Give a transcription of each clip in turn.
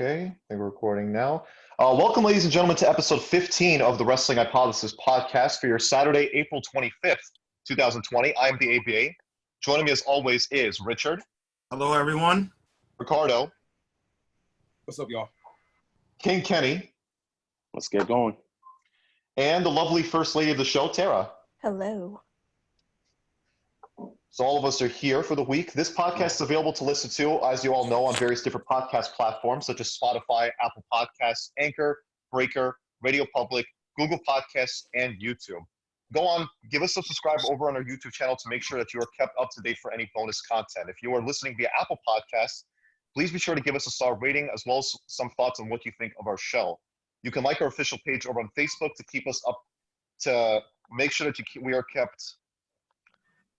Okay, I think we're recording now. Welcome, ladies and gentlemen, to episode 15 of the Wrestling Hypothesis podcast for your Saturday, April 25th, 2020. I am the ABA. Joining me, as always, is Richard. Hello, everyone. Ricardo. What's up, y'all? King Kenny. Let's get going. And the lovely First Lady of the show, Tara. Hello. So all of us are here for the week. This podcast is available to listen to, as you all know, on various different podcast platforms such as Spotify, Apple Podcasts, Anchor, Breaker, Radio Public, Google Podcasts, and YouTube. Go on, give us a subscribe over on our YouTube channel to make sure that you are kept up to date for any bonus content. If you are listening via Apple Podcasts, please be sure to give us a star rating as well as some thoughts on what you think of our show. You can like our official page over on Facebook to keep us up, to make sure that we are kept.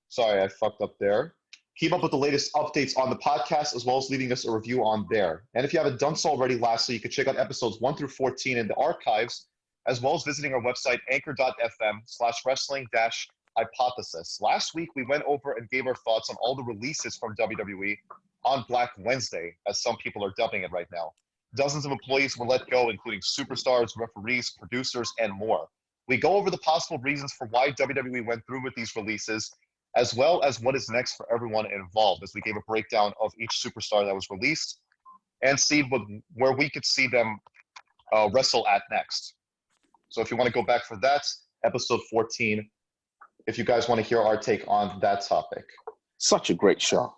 Sorry, I fucked up there. Keep up with the latest updates on the podcast, as well as leaving us a review on there. And if you haven't done so already, lastly, you can check out episodes 1 through 14 in the archives, as well as visiting our website, anchor.fm/wrestling-hypothesis. Last week, we went over and gave our thoughts on all the releases from WWE on Black Wednesday, as some people are dubbing it right now. Dozens of employees were let go, including superstars, referees, producers, and more. We go over the possible reasons for why WWE went through with these releases, as well as what is next for everyone involved, as we gave a breakdown of each superstar that was released and see where we could see them wrestle at next. So if you want to go back for that, episode 14, if you guys want to hear our take on that topic. Such a great show.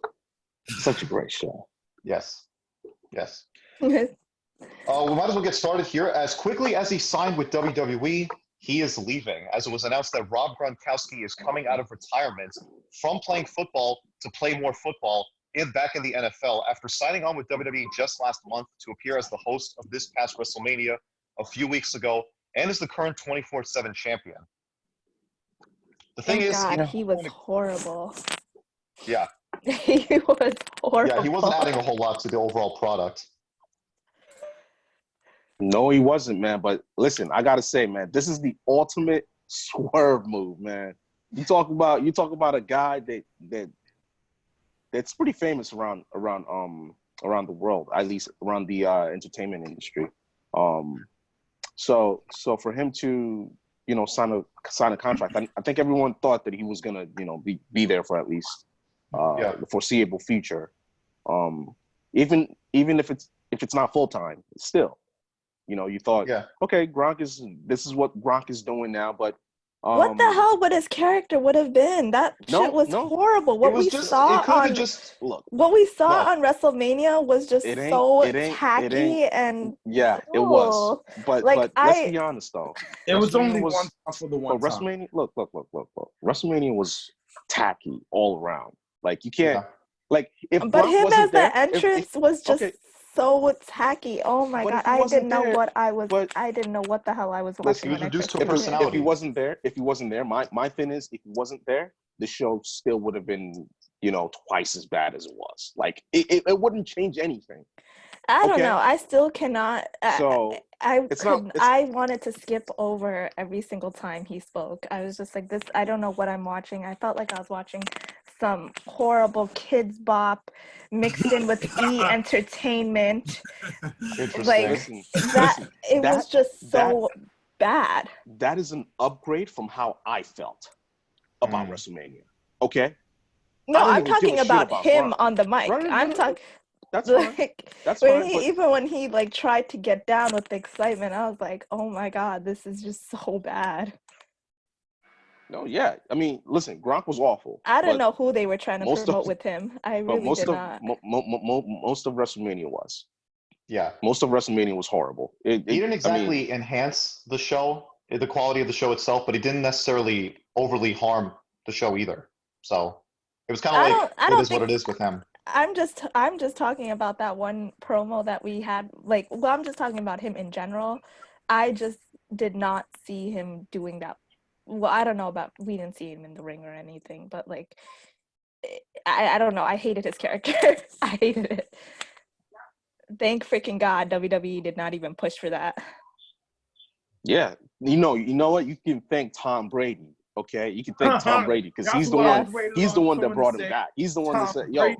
Such a great show. Yes. Yes. We might as well get started here. As quickly as he signed with WWE, he is leaving, as it was announced that Rob Gronkowski is coming out of retirement from playing football to play more football back in the NFL after signing on with WWE just last month to appear as the host of this past WrestleMania a few weeks ago and is the current 24/7 champion. The thing Thank is, God, he was horrible. Yeah. He was horrible. Yeah, he wasn't adding a whole lot to the overall product. No, he wasn't, man. But listen, I gotta say, man, this is the ultimate swerve move, man. You talk about a guy that's pretty famous around the world, at least around the entertainment industry. So for him to sign a contract, I think everyone thought that he was gonna be there for at least the foreseeable future. Even if it's not full time, still. You thought, okay, this is what Gronk is doing now, but what the hell would his character would have been? That shit was horrible. What we saw on WrestleMania was just so tacky and it was. But let's be honest though. It was only one time for the one time. WrestleMania, look. WrestleMania was tacky all around. Like you can't like if But Gronk him wasn't as there, the entrance was just so tacky. Oh my God. I didn't know what the hell I was watching. He was reduced to a personality. If he wasn't there, my thing is, if he wasn't there, the show still would have been, twice as bad as it was. Like it wouldn't change anything. I don't know. I still cannot. I wanted to skip over every single time he spoke. I was just like, this, I don't know what I'm watching. I felt like I was watching some horrible kids bop mixed in with entertainment. Like it was just so bad. That is an upgrade from how I felt about WrestleMania. Okay. No, I'm talking about him Gronk. on the mic. I'm talking. That's fine. That's fine. But even when he tried to get down with the excitement, I was like, oh my God, this is just so bad. No, yeah. I mean, listen, Gronk was awful. I don't know who they were trying to promote with him. I really did not. Most of WrestleMania was. Yeah. Most of WrestleMania was horrible. He didn't exactly enhance the show, the quality of the show itself, but he didn't necessarily overly harm the show either. So it was kind of it is what it is with him. I'm just talking about that one promo that we had. I'm just talking about him in general. I just did not see him doing that. Well, I don't know we didn't see him in the ring or anything, but I don't know. I hated his character. I hated it. Thank freaking God WWE did not even push for that. Yeah. You know what? You can thank Tom Brady. Okay, you can thank Tom Brady because he's the one that brought him back. He's the one that said, "Yo,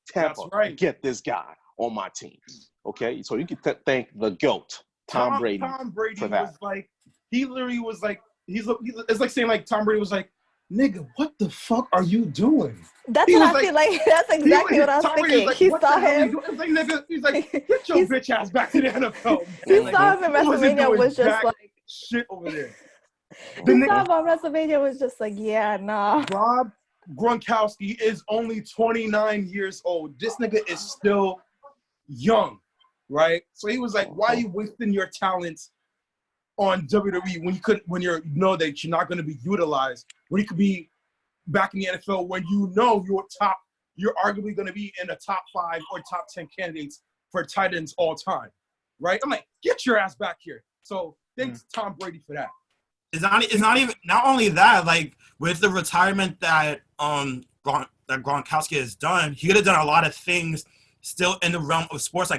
Tampa, get this guy," on my teams. Okay, so you can thank the GOAT, Tom Brady. Tom Brady for that. was like, he literally was like, it's like saying like Tom Brady was like, nigga, what the fuck are you doing? That's what I feel like. That's exactly what I was thinking. Like, he saw him. It's like, nigga, he's like, get your bitch ass back to the NFL. He saw him in WrestleMania was just like shit over there. He saw him on WrestleMania was just like, yeah, nah. Rob Gronkowski is only 29 years old. This nigga is still young, right? So he was like, why are you wasting your talents on WWE when you could, when you know that you're not going to be utilized, when you could be back in the NFL, when you know you're arguably going to be in the top 5 or top 10 candidates for tight ends all time, right? I'm like, get your ass back here. So thanks Tom Brady for that. It's not even not only that, like with the retirement that Gronkowski has done, he could have done a lot of things still in the realm of sports.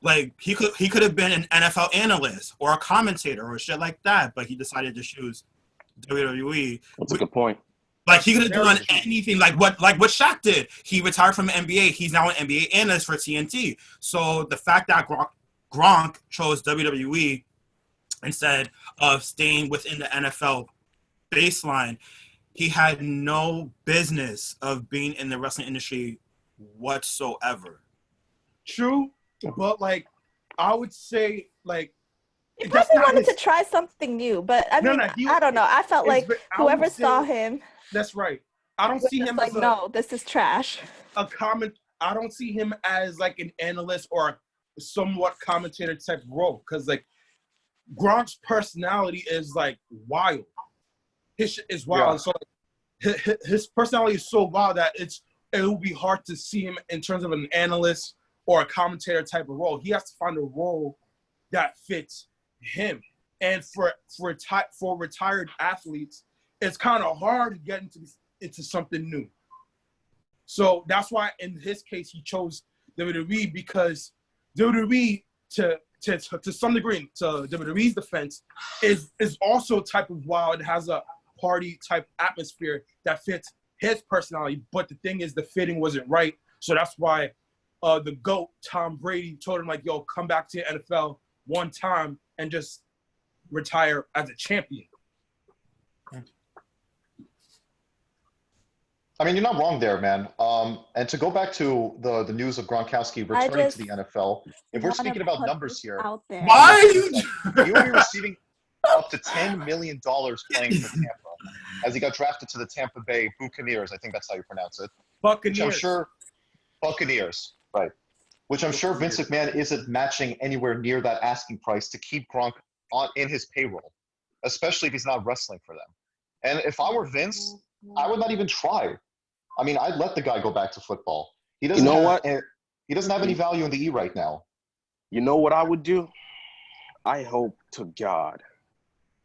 Like he could have been an NFL analyst or a commentator or shit like that, but he decided to choose WWE. That's a good point. Like he could have done anything, like what Shaq did. He retired from the NBA. He's now an NBA analyst for TNT. So the fact that Gronk chose WWE instead of staying within the NFL baseline, he had no business of being in the wrestling industry whatsoever. True, but like I would say, like he probably wanted to try something new. But I mean, I don't know. I felt like whoever saw him. That's right. I don't see him like, as no, this is trash. I don't see him as like an analyst or a somewhat commentator type role, because like Gronk's personality is like wild. His shit is wild. Yeah. So his personality is so wild that it will be hard to see him in terms of an analyst or a commentator type of role. He has to find a role that fits him. And for retired athletes, it's kind of hard to get into something new. So that's why in his case he chose WWE, because WWE to some degree, to WWE's defense, is also a type of wild. It has a party type atmosphere that fits his personality. But the thing is, the fitting wasn't right. So that's why the GOAT, Tom Brady, told him, like, yo, come back to the NFL one time and just retire as a champion. I mean, you're not wrong there, man. And to go back to the news of Gronkowski returning to the NFL, if we're speaking about numbers here, why are you? He will be receiving up to $10 million playing for Tampa, as he got drafted to the Tampa Bay Buccaneers. I think that's how you pronounce it. Buccaneers. Which I'm sure, Buccaneers, right? Which I'm sure Vince McMahon isn't matching anywhere near that asking price to keep Gronk in his payroll, especially if he's not wrestling for them. And if I were Vince, I would not even try. I mean, I'd let the guy go back to football. He doesn't he doesn't have any value in the E right now. You know what I would do? I hope to God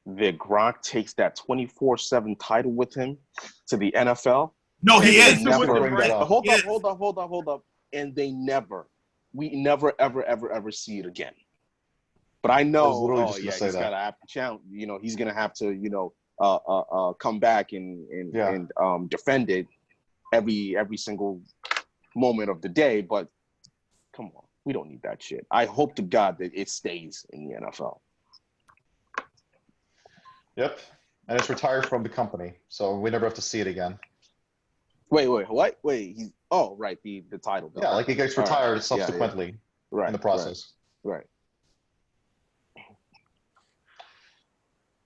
that Gronk takes that 24/7 title with him to the NFL. No, he is. Hold up. And we never, ever see it again. But I know, he's gotta have to challenge. You know, he's gonna have to, come back and defend it every single moment of the day. But come on, we don't need that shit. I hope to God that it stays in the NFL. Yep, and it's retired from the company, so we never have to see it again. Wait, what? Wait, the title. Yeah, like he gets retired subsequently in the process. Right.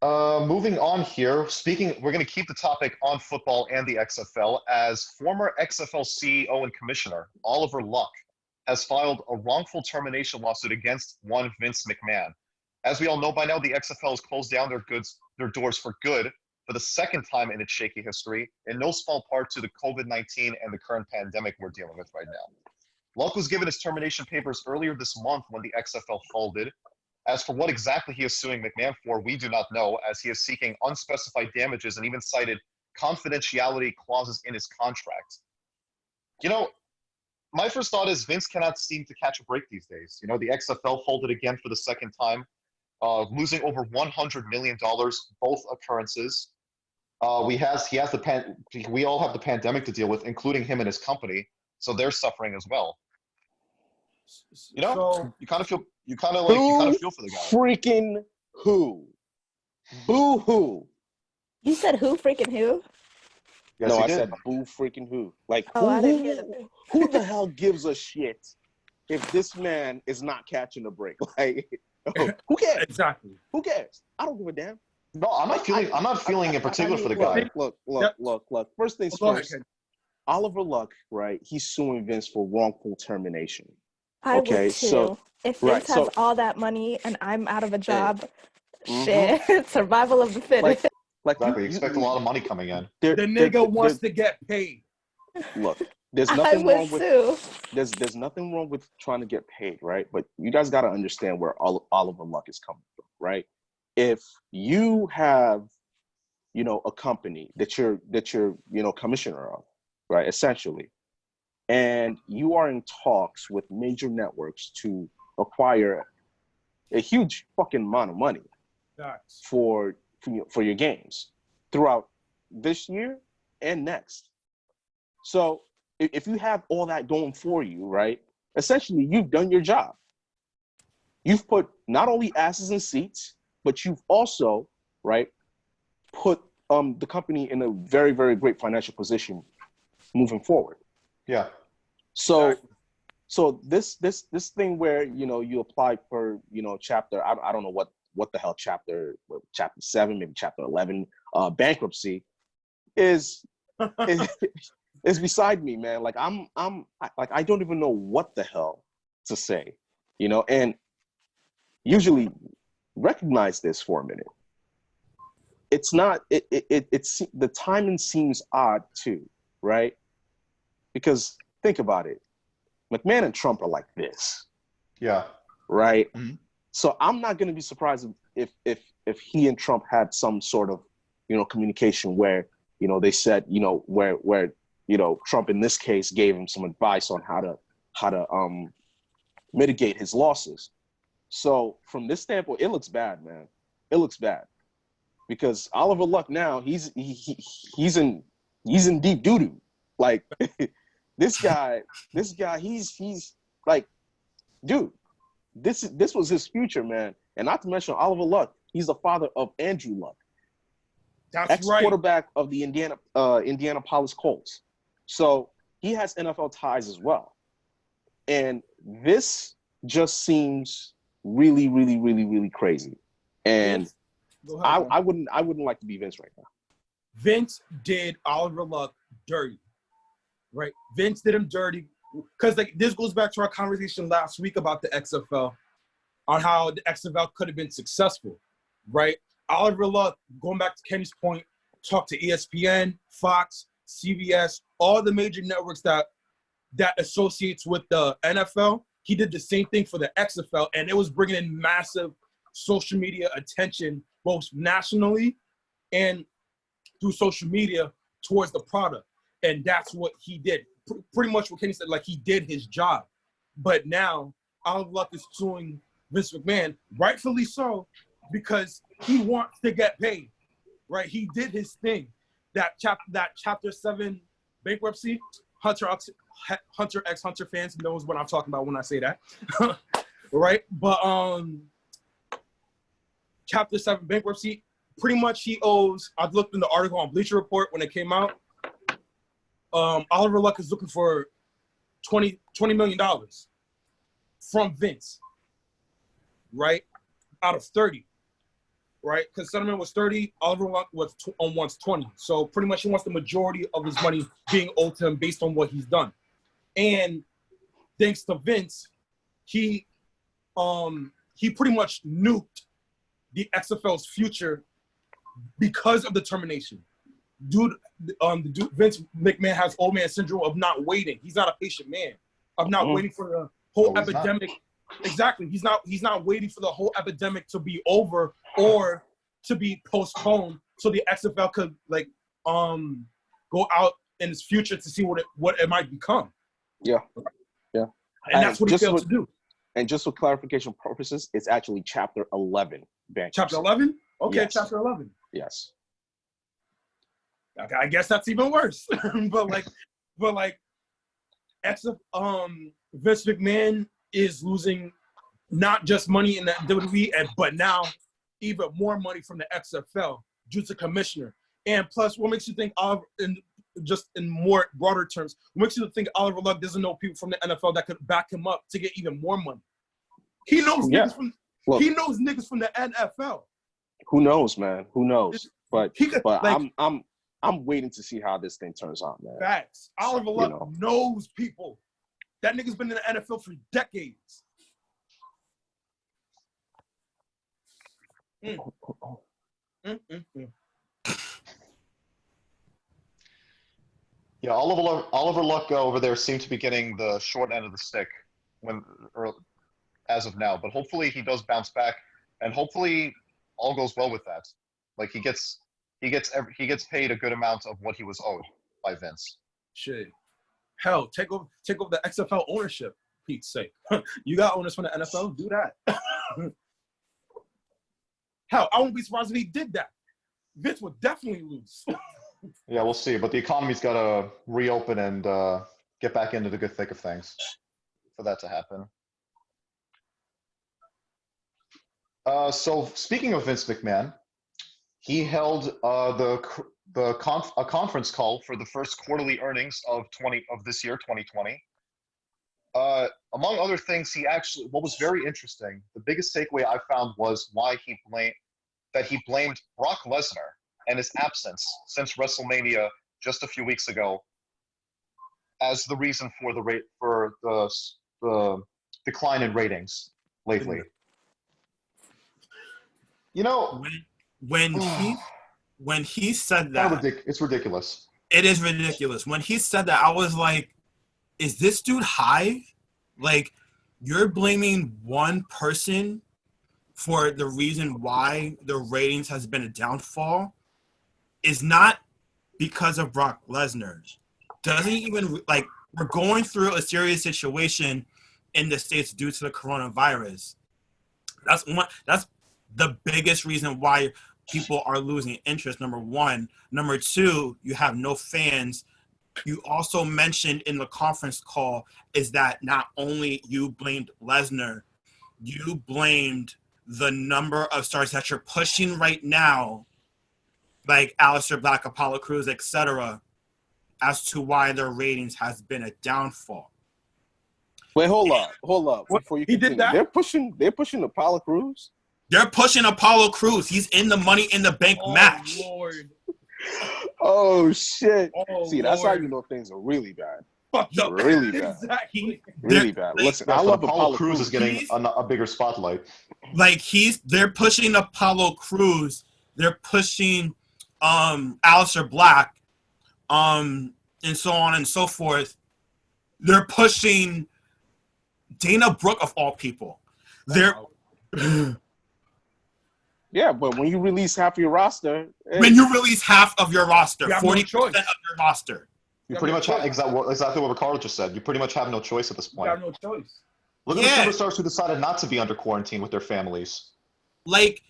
Moving on here, we're going to keep the topic on football and the XFL, as former XFL CEO and commissioner Oliver Luck has filed a wrongful termination lawsuit against one Vince McMahon. As we all know by now, the XFL has closed down their doors for good for the second time in its shaky history, in no small part to the COVID-19 and the current pandemic we're dealing with right now. Luck was given his termination papers earlier this month when the XFL folded. As for what exactly he is suing McMahon for, we do not know, as he is seeking unspecified damages and even cited confidentiality clauses in his contract. You know, my first thought is Vince cannot seem to catch a break these days. You know, the XFL folded again for the second time, losing over $100 million, both occurrences. We all have the pandemic to deal with, including him and his company, so they're suffering as well. You know, So you kind of feel for the guy. Freaking who? Boo hoo. You said who freaking who? Yes, No, he I did. said boo freaking who. Like Oh, I didn't hear the who the hell gives a shit if this man is not catching a break? Like, who cares? exactly. Who cares? I don't give a damn. No, I'm not feeling in particular for the guy. Look. First things Go ahead, first. Ken. Oliver Luck, right? He's suing Vince for wrongful termination. I Okay, would too. so If right, Vince has so- all that money and I'm out of a job, Mhm. shit, survival of the fittest. Like Exactly. You expect a lot of money coming in. The nigga wants to get paid. Look, there's I nothing would wrong with too. there's nothing wrong with trying to get paid, right? But you guys got to understand where Oliver Luck is coming from, right? If you have, a company that you're commissioner of, right? Essentially, and you are in talks with major networks to acquire a huge fucking amount of money Facts. for your games throughout this year and next. So if you have all that going for you, right? Essentially, you've done your job. You've put not only asses in seats, but you've also, right, put the company in a very, very great financial position moving forward. Yeah. So Exactly. so this thing where you apply for chapter, I don't know what the hell chapter 7, maybe chapter 11 bankruptcy is beside me, man. Like I don't even know what the hell to say, and usually recognize this for a minute. It's not it's the timing seems odd too, right? Because think about it. McMahon and Trump are like this. Yeah. Right? Mhm. So I'm not going to be surprised if he and Trump had some sort of, communication where, they said, where Trump in this case gave him some advice on how to mitigate his losses. So from this standpoint, it looks bad, man. It looks bad because Oliver Luck now he's in deep doo-doo. Like this guy, he's like, dude, this was his future, man. And not to mention Oliver Luck, he's the father of Andrew Luck, That's ex-quarterback of the Indianapolis Colts. So he has NFL ties as well. And this just seems really, really, really, really crazy. And Go ahead, I wouldn't like to be Vince right now. Vince did Oliver Luck dirty, right? Vince did him dirty because this goes back to our conversation last week about the XFL, on how the XFL could have been successful, right? Oliver Luck, going back to Kenny's point, talked to ESPN, Fox, CBS, all the major networks that associates with the NFL. He did the same thing for the XFL, and it was bringing in massive social media attention, both nationally and through social media towards the product. And that's what he did. Pretty much what Kenny said, like he did his job. But now Oliver Luck is suing Vince McMahon, rightfully so, because he wants to get paid, right? He did his thing. That chapter 7 bankruptcy, Hunter X Hunter fans knows what I'm talking about when I say that, right? But chapter 7 bankruptcy, pretty much he owes, I've looked in the article on Bleacher Report when it came out, Oliver Luck is looking for $20 million from Vince, right? Out of 30, right? Because settlement was 30, Oliver Luck wants 20. So pretty much he wants the majority of his money being owed to him based on what he's done. And thanks to Vince, he pretty much nuked the XFL's future because of the termination. Vince McMahon has old man syndrome of not waiting. He's not a patient man, of not waiting for the whole epidemic. Exactly. He's not waiting for the whole epidemic to be over or to be postponed so the XFL could go out in its future to see what it might become. Yeah. And that's what he failed to do. And just for clarification purposes, it's actually chapter 11 bankruptcy. Chapter 11? Okay, Yes. chapter 11. Yes. Okay, I guess that's even worse. but Vince McMahon is losing not just money in the WWE, but now even more money from the XFL due to commissioner. And plus, what makes you think in more broader terms, what makes you think Oliver Luck doesn't know people from the NFL that could back him up to get even more money? He knows niggas from the NFL. Who knows, man? Who knows? But like, I'm waiting to see how this thing turns out, man. Facts. Oliver Luck knows people. That nigga's been in the NFL for decades. Yeah, Oliver Luck over there seemed to be getting the short end of the stick as of now. But hopefully he does bounce back, and hopefully all goes well with that. Like he gets paid a good amount of what he was owed by Vince. Shit. Hell, take over the XFL ownership, Pete's sake. You got owners from the NFL, do that. Hell, I wouldn't be surprised if he did that. Vince would definitely lose. Yeah, we'll see. But the economy's got to reopen and get back into the good thick of things for that to happen. So speaking of Vince McMahon, he held a conference call for the first quarterly earnings of this year, 2020. Among other things, what was very interesting, the biggest takeaway I found was why he blamed Brock Lesnar and his absence since WrestleMania just a few weeks ago as the reason for the decline in ratings lately. You know, when he said that, it's ridiculous. It is ridiculous. When he said that, I was like, is this dude high? Like, you're blaming one person for the reason why the ratings has been a downfall is not because of Brock Lesnar. Doesn't even, like, we're going through a serious situation in the States due to the coronavirus. That's the biggest reason why people are losing interest, number one. Number two, you have no fans. You also mentioned in the conference call is that not only you blamed Lesnar, you blamed the number of stars that you're pushing right now, like Aleister Black, Apollo Crews, etc., as to why their ratings has been a downfall. Wait, hold up. Before you continue, did that? They're pushing Apollo Crews. They're pushing Apollo Crews. He's in the Money in the Bank match. Lord. Oh shit! Oh, See, that's how Lord. you know things are really bad. Fucked up. Really bad. Exactly. Really bad. Listen, I love Apollo Crews is getting a bigger spotlight. Like they're pushing Apollo Crews. They're pushing Aleister Black, and so on and so forth. They're pushing Dana Brooke of all people. They're yeah, but when you release half your roster, when you release half of your roster, 40% no of your roster. You pretty much have exactly what Ricardo just said. You pretty much have no choice at this point. You have no choice. Look at the superstars who decided not to be under quarantine with their families. Like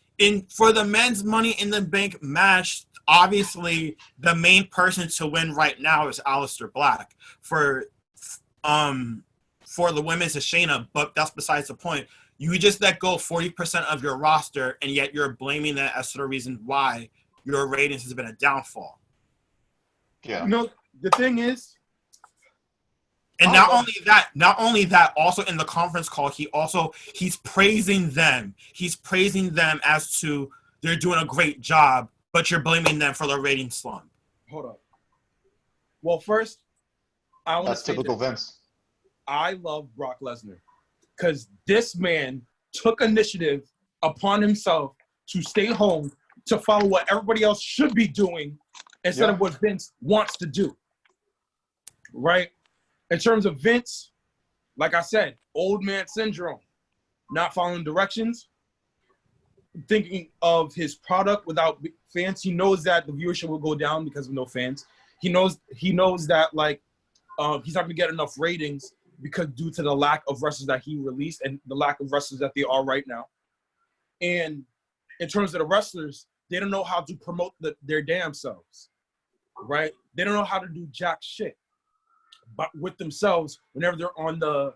for the men's Money in the Bank match, obviously the main person to win right now is Aleister Black. For the women's is Shayna, but that's besides the point. You just let go 40% of your roster, and yet you're blaming that as to the reason why your ratings has been a downfall. Yeah. You know, the thing is, and not only that, also in the conference call, he's praising them. He's praising them as to they're doing a great job, but you're blaming them for the rating slump. Hold up. Well, first, I want to That's say typical this. Vince. I love Brock Lesnar because this man took initiative upon himself to stay home to follow what everybody else should be doing instead of what Vince wants to do. Right? In terms of Vince, like I said, old man syndrome, not following directions, thinking of his product without fans. He knows that the viewership will go down because of no fans. He knows that like he's not going to get enough ratings because due to the lack of wrestlers that he released and the lack of wrestlers that they are right now. And in terms of the wrestlers, they don't know how to promote their damn selves, right? They don't know how to do jack shit but with themselves whenever they're on the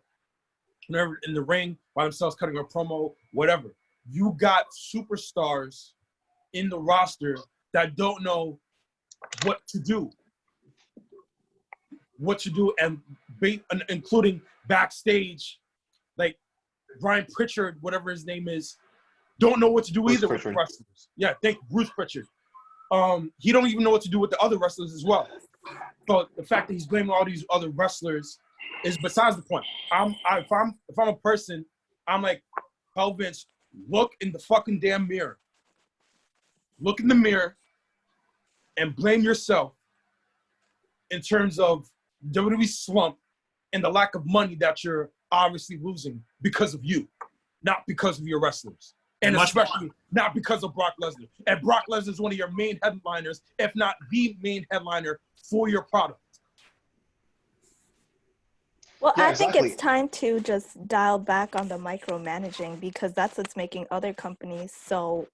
whenever in the ring by themselves, cutting a promo, whatever. You got superstars in the roster that don't know what to do, and including backstage, like Brian Pritchard, whatever his name is, don't know what to do Bruce either Pritchard. with the wrestlers. Yeah, thank you, Bruce Pritchard. He don't even know what to do with the other wrestlers as well. So the fact that he's blaming all these other wrestlers is besides the point. If I'm a person, I'm like, tell Vince, look in the fucking damn mirror. Look in the mirror and blame yourself in terms of WWE slump and the lack of money that you're obviously losing because of you, not because of your wrestlers. And especially not because of Brock Lesnar. And Brock Lesnar is one of your main headliners, if not the main headliner for your product. Well, Yeah, I think exactly. it's time to just dial back on the micromanaging, because that's what's making other companies so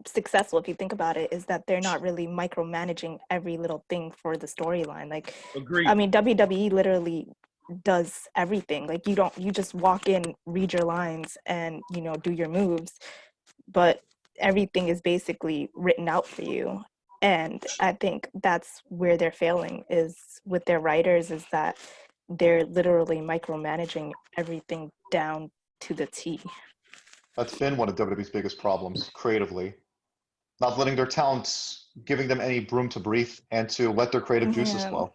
successful, if you think about it, is that they're not really micromanaging every little thing for the storyline. Like, Agreed. I mean, WWE literally does everything. Like, you just walk in, read your lines, and do your moves, but everything is basically written out for you. And I think that's where they're failing, is with their writers, is that they're literally micromanaging everything down to the T. That's been one of WWE's biggest problems creatively. Not letting their talents, giving them any room to breathe and to let their creative juices flow.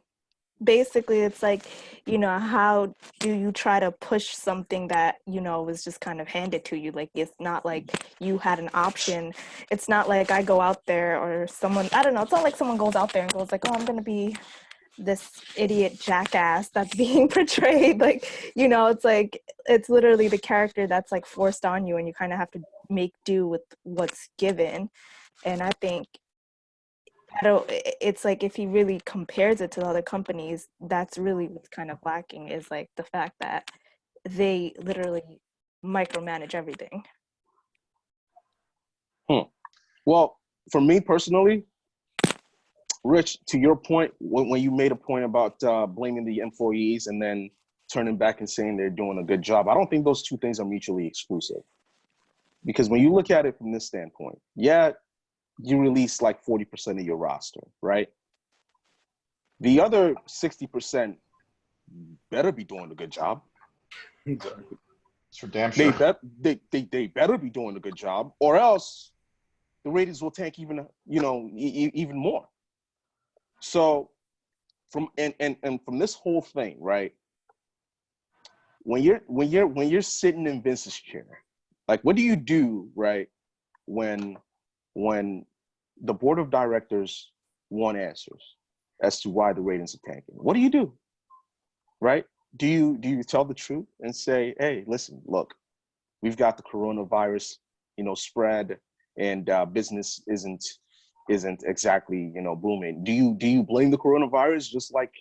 Basically, it's like, how do you try to push something that, was just kind of handed to you? Like, it's not like you had an option. It's not like I go out there or someone, I don't know. It's not like someone goes out there and goes like, oh, I'm going to be this idiot jackass that's being portrayed. Like, it's like, it's literally the character that's like forced on you, and you kind of have to make do with what's given. And I think it's like, if he really compares it to the other companies, that's really what's kind of lacking, is like the fact that they literally micromanage everything. Well, for me personally, Rich, to your point, when you made a point about blaming the employees and then turning back and saying they're doing a good job, I don't think those two things are mutually exclusive. Because when you look at it from this standpoint, yeah, you release like 40% of your roster, right? The other 60% better be doing a good job. It's for damn sure. They better be doing a good job, or else the ratings will tank even more. So from this whole thing, right? When you're sitting in Vince's chair, like, what do you do, right? When the board of directors want answers as to why the ratings are tanking, what do you do, right? Do you tell the truth and say, hey, listen, look, we've got the coronavirus, spread, and business isn't exactly booming? Do you blame the coronavirus just like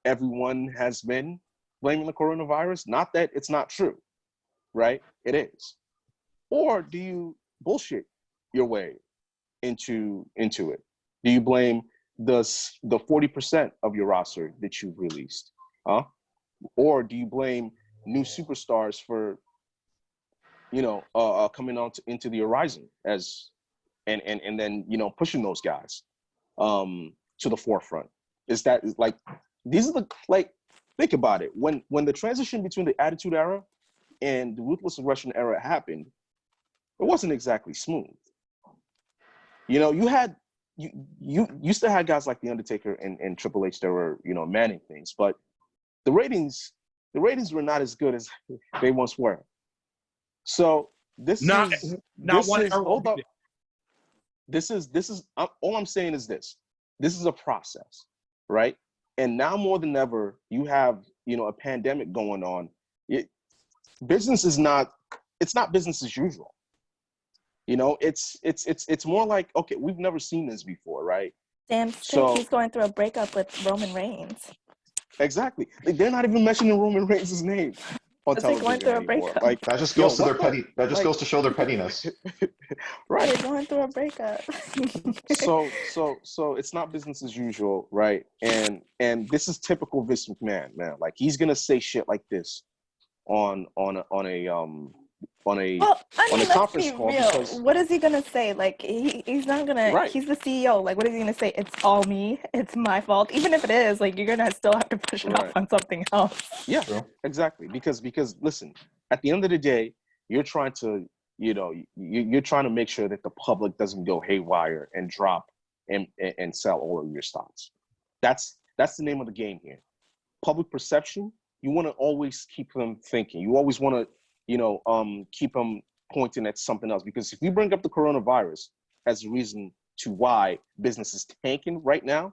everyone has been blaming the coronavirus? Not that it's not true, right? It is. Or do you bullshit your way into it? Do you blame the 40% of your roster that you've released, or do you blame new superstars for coming out into the horizon as and then pushing those guys to the forefront? Is that like, these are the, like, think about it, when the transition between the Attitude Era and the Ruthless Aggression Era happened, it wasn't exactly smooth. You still had guys like The Undertaker and Triple H that were, manning things, but the ratings were not as good as they once were. So hold up. This is all I'm saying is this is a process, right? And now more than ever, you have, a pandemic going on. Business is not business as usual. It's more like, okay, we've never seen this before, right? Sam Strick, he's going through a breakup with Roman Reigns. Exactly. They're not even mentioning Roman Reigns' name on television anymore. Like, that just goes to their petty. That just goes to show their pettiness. Right. They're going through a breakup. So it's not business as usual, right? And this is typical Vince McMahon, man. Like, he's gonna say shit like this on a Well, I on mean, a let's conference be call real. because What is he gonna say? Like, he's not gonna. right. He's the CEO. Like, what is he gonna say? It's all me. It's my fault. Even if it is, like, you're gonna still have to push it off Right. on something else. Yeah, True. exactly. Because listen, at the end of the day, you're trying to you're trying to make sure that the public doesn't go haywire and drop and sell all of your stocks. That's the name of the game here. Public perception. You want to always keep them thinking. You always want to keep them pointing at something else, because if you bring up the coronavirus as a reason to why business is tanking right now,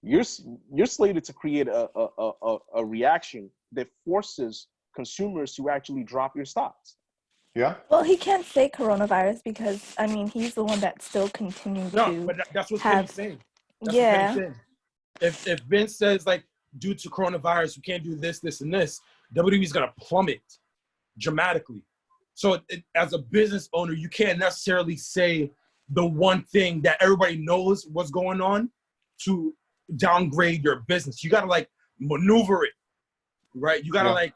you're slated to create a reaction that forces consumers to actually drop your stocks. Yeah. Well, he can't say coronavirus because I mean he's the one that still continues No, to but that's what have. Kenny's saying. That's what Yeah. Kenny's saying. If Vince says like due to coronavirus you can't do this, this, and this, WWE's gonna plummet dramatically. So as a business owner, you can't necessarily say the one thing that everybody knows what's going on to downgrade your business. You gotta like maneuver it, right? You gotta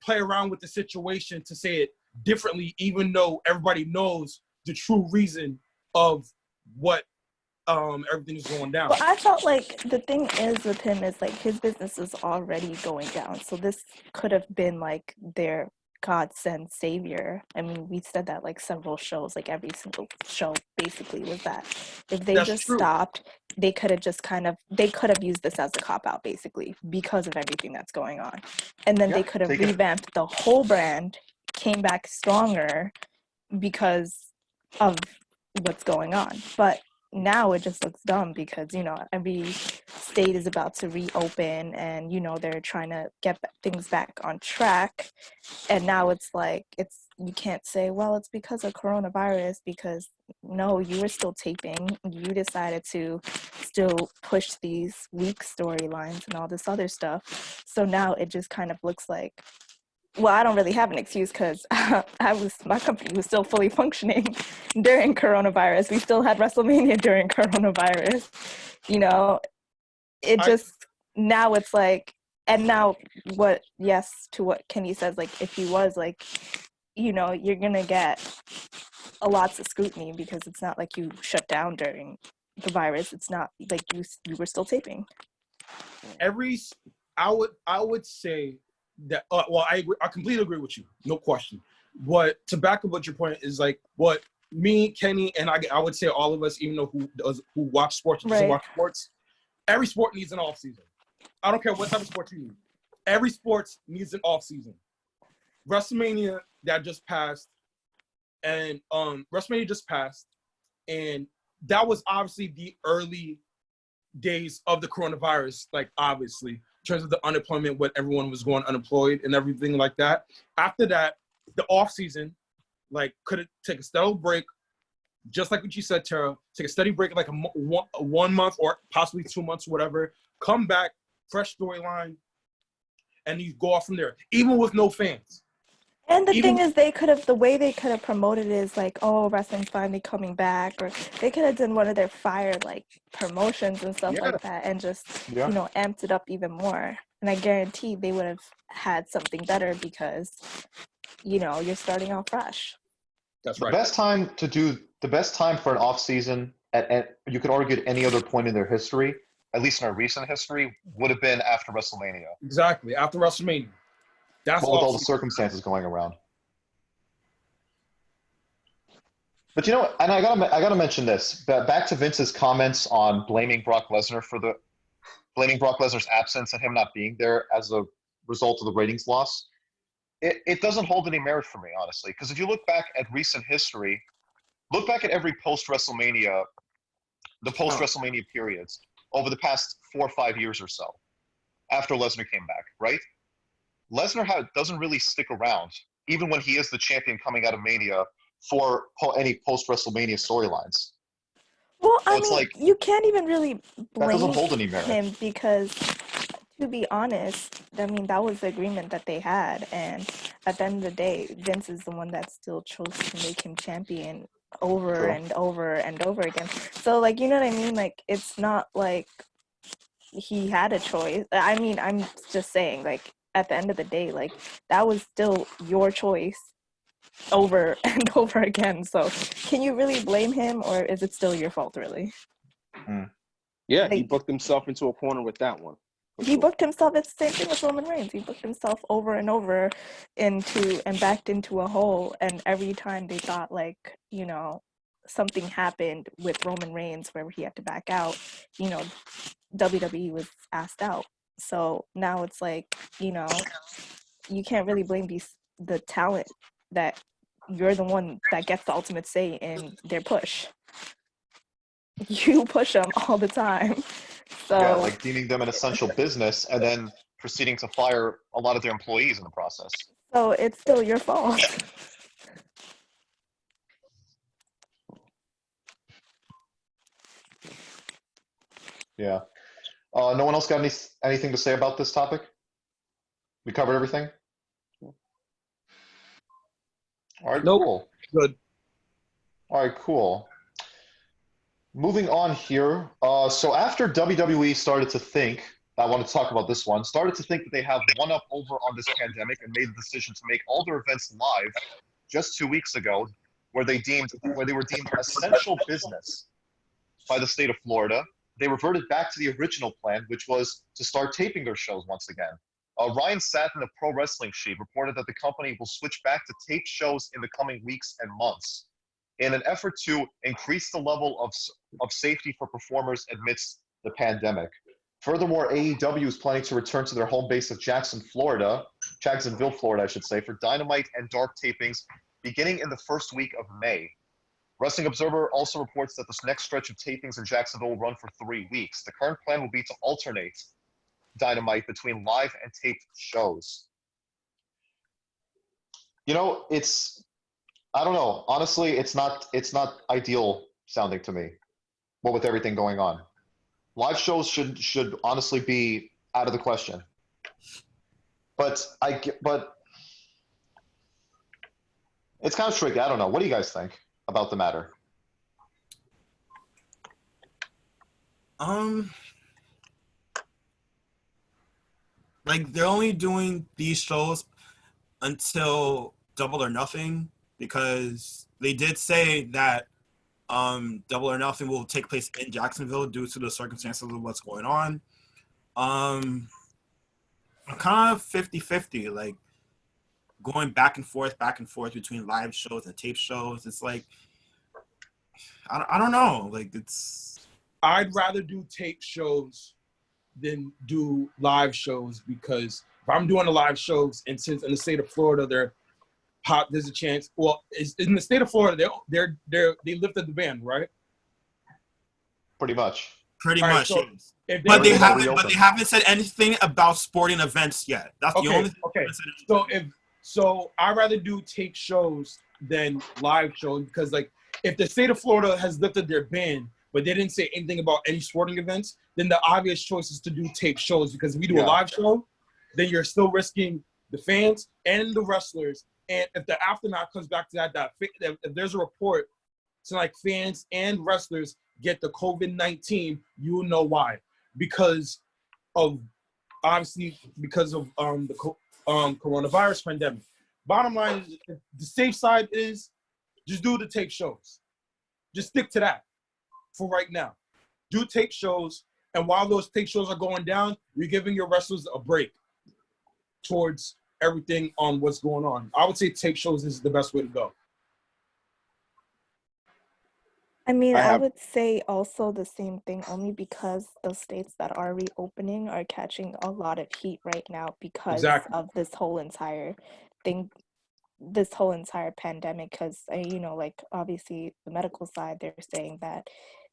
play around with the situation to say it differently, even though everybody knows the true reason of what everything is going down. Well, I felt like the thing is with him is like his business is already going down. So this could have been like their godsend savior. I mean, we said that like several shows, like every single show basically was that. If they That's just true. stopped, they could have just they could have used this as a cop-out basically because of everything that's going on. And then Yeah, they could have take it- revamped the whole brand, came back stronger because of what's going on. But now it just looks dumb because every state is about to reopen and they're trying to get things back on track, and now it's like you can't say, well, it's because of coronavirus, because no, you were still taping. You decided to still push these weak storylines and all this other stuff, so now it just kind of looks like, well, I don't really have an excuse because my company was still fully functioning during coronavirus. We still had WrestleMania during coronavirus. Now it's like, and now to what Kenny says, like if he was like, you're going to get a lots of scrutiny because it's not like you shut down during the virus. It's not like you were still taping. I would say that I agree, I completely agree with you, no question. But to back up what your point is, like what me, Kenny, and I would say all of us, even though who watch sports or doesn't watch sports, every sport needs an off season. I don't care what type of sport you need. Every sport needs an off season. WrestleMania that just passed, and that was obviously the early days of the coronavirus, like obviously in terms of the unemployment, when everyone was going unemployed and everything like that. After that, the off season, like could take a steady break, just like what you said, Tara. Take a steady break, like a 1 month or possibly 2 months, whatever. Come back, fresh storyline, and you go off from there, even with no fans. And the thing is, the way they could have promoted it is like, oh, wrestling's finally coming back, or they could have done one of their fire like promotions and stuff like that, and just amped it up even more. And I guarantee they would have had something better because you're starting out fresh. That's right. The best time for an off season, at you could argue at any other point in their history, at least in our recent history, would have been after WrestleMania. Exactly, after WrestleMania. That's with all the circumstances going around. But and I gotta mention this. Back to Vince's comments on blaming Brock Lesnar's absence and him not being there as a result of the ratings loss. It doesn't hold any merit for me, honestly, because if you look back at recent history, look back at every post-WrestleMania, the post-WrestleMania periods over the past 4 or 5 years or so, after Lesnar came back, right? Lesnar doesn't really stick around, even when he is the champion coming out of Mania, for any post-WrestleMania storylines. Well, So I mean, you can't even really blame that doesn't hold any merit. him because, to be honest, I mean, that was the agreement that they had. And at the end of the day, Vince is the one that still chose to make him champion over and over and over again. So, like, you know what I mean? Like, it's not like he had a choice. I mean, I'm just saying, like, at the end of the day, like, that was still your choice over and over again. So can you really blame him, or is it still your fault, really? Yeah, he Like, booked himself into a corner with that one. he booked himself. It's the same thing with Roman Reigns. He booked himself over and over and backed into a hole. And every time they thought, like, you know, something happened with Roman Reigns where he had to back out, you know, WWE was asked out. So now it's like, you know, you can't really blame the talent that you're the one that gets the ultimate say in their push. You push them all the time. So Yeah, like deeming them an essential business and then proceeding to fire a lot of their employees in the process. so it's still your fault. Yeah. No one else got anything to say about this topic? We covered everything? All right, Nope. cool. Good. All right, cool. Moving on here. So after WWE started to think, I wanted to talk about this one, started to think that they have one up over on this pandemic and made the decision to make all their events live just 2 weeks ago, where they were deemed essential business by the state of Florida, they reverted back to the original plan, which was to start taping their shows once again. Ryan Satin of Pro Wrestling Sheet reported that the company will switch back to taped shows in the coming weeks and months in an effort to increase the level of safety for performers amidst the pandemic. Furthermore, AEW is planning to return to their home base of Jacksonville, Florida, I should say, for Dynamite and Dark tapings beginning in the first week of May. Wrestling Observer also reports that this next stretch of tapings in Jacksonville will run for 3 weeks. The current plan will be to alternate Dynamite between live and taped shows. You know, I don't know. Honestly, it's not ideal sounding to me. What with everything going on, live shows should honestly be out of the question. But it's kind of tricky. I don't know. What do you guys think about the matter? Like, they're only doing these shows until Double or Nothing, because they did say that Double or Nothing will take place in Jacksonville due to the circumstances of what's going on. I'm kind of 50-50, like going back and forth between live shows and tape shows. It's like, I don't know. Like, I'd rather do tape shows than do live shows, because if I'm doing the live shows, and since in the state of Florida there's a chance. Well, in the state of Florida they lifted the ban, right? Pretty much. pretty All right, much. so Yes. if But they Everything's haven't. reopened. But they haven't said anything about sporting events yet. That's the only thing. Okay. They said. So I'd rather do tape shows than live shows, because like if the state of Florida has lifted their ban, but they didn't say anything about any sporting events, then the obvious choice is to do tape shows, because if we do a live show, then you're still risking the fans and the wrestlers. And if the aftermath comes back to that if there's a report to like fans and wrestlers get the COVID-19, you will know why. Because of the coronavirus pandemic. Bottom line is, the safe side is just do the tape shows. Just stick to that for right now. Do tape shows, and while those tape shows are going down, you're giving your wrestlers a break towards everything on what's going on. I would say tape shows is the best way to go. I mean, I would say also the same thing, only because the states that are reopening are catching a lot of heat right now because of this whole entire thing, this whole entire pandemic. Because, you know, like obviously the medical side, they're saying that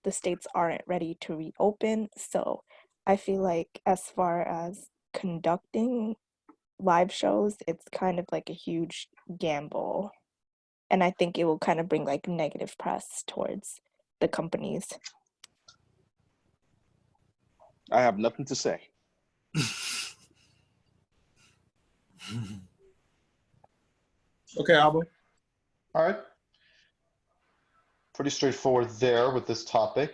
the states aren't ready to reopen. So I feel like as far as conducting live shows, it's kind of like a huge gamble. And I think it will kind of bring like negative press towards the companies. I have nothing to say. Okay, Alba. All right. Pretty straightforward there with this topic.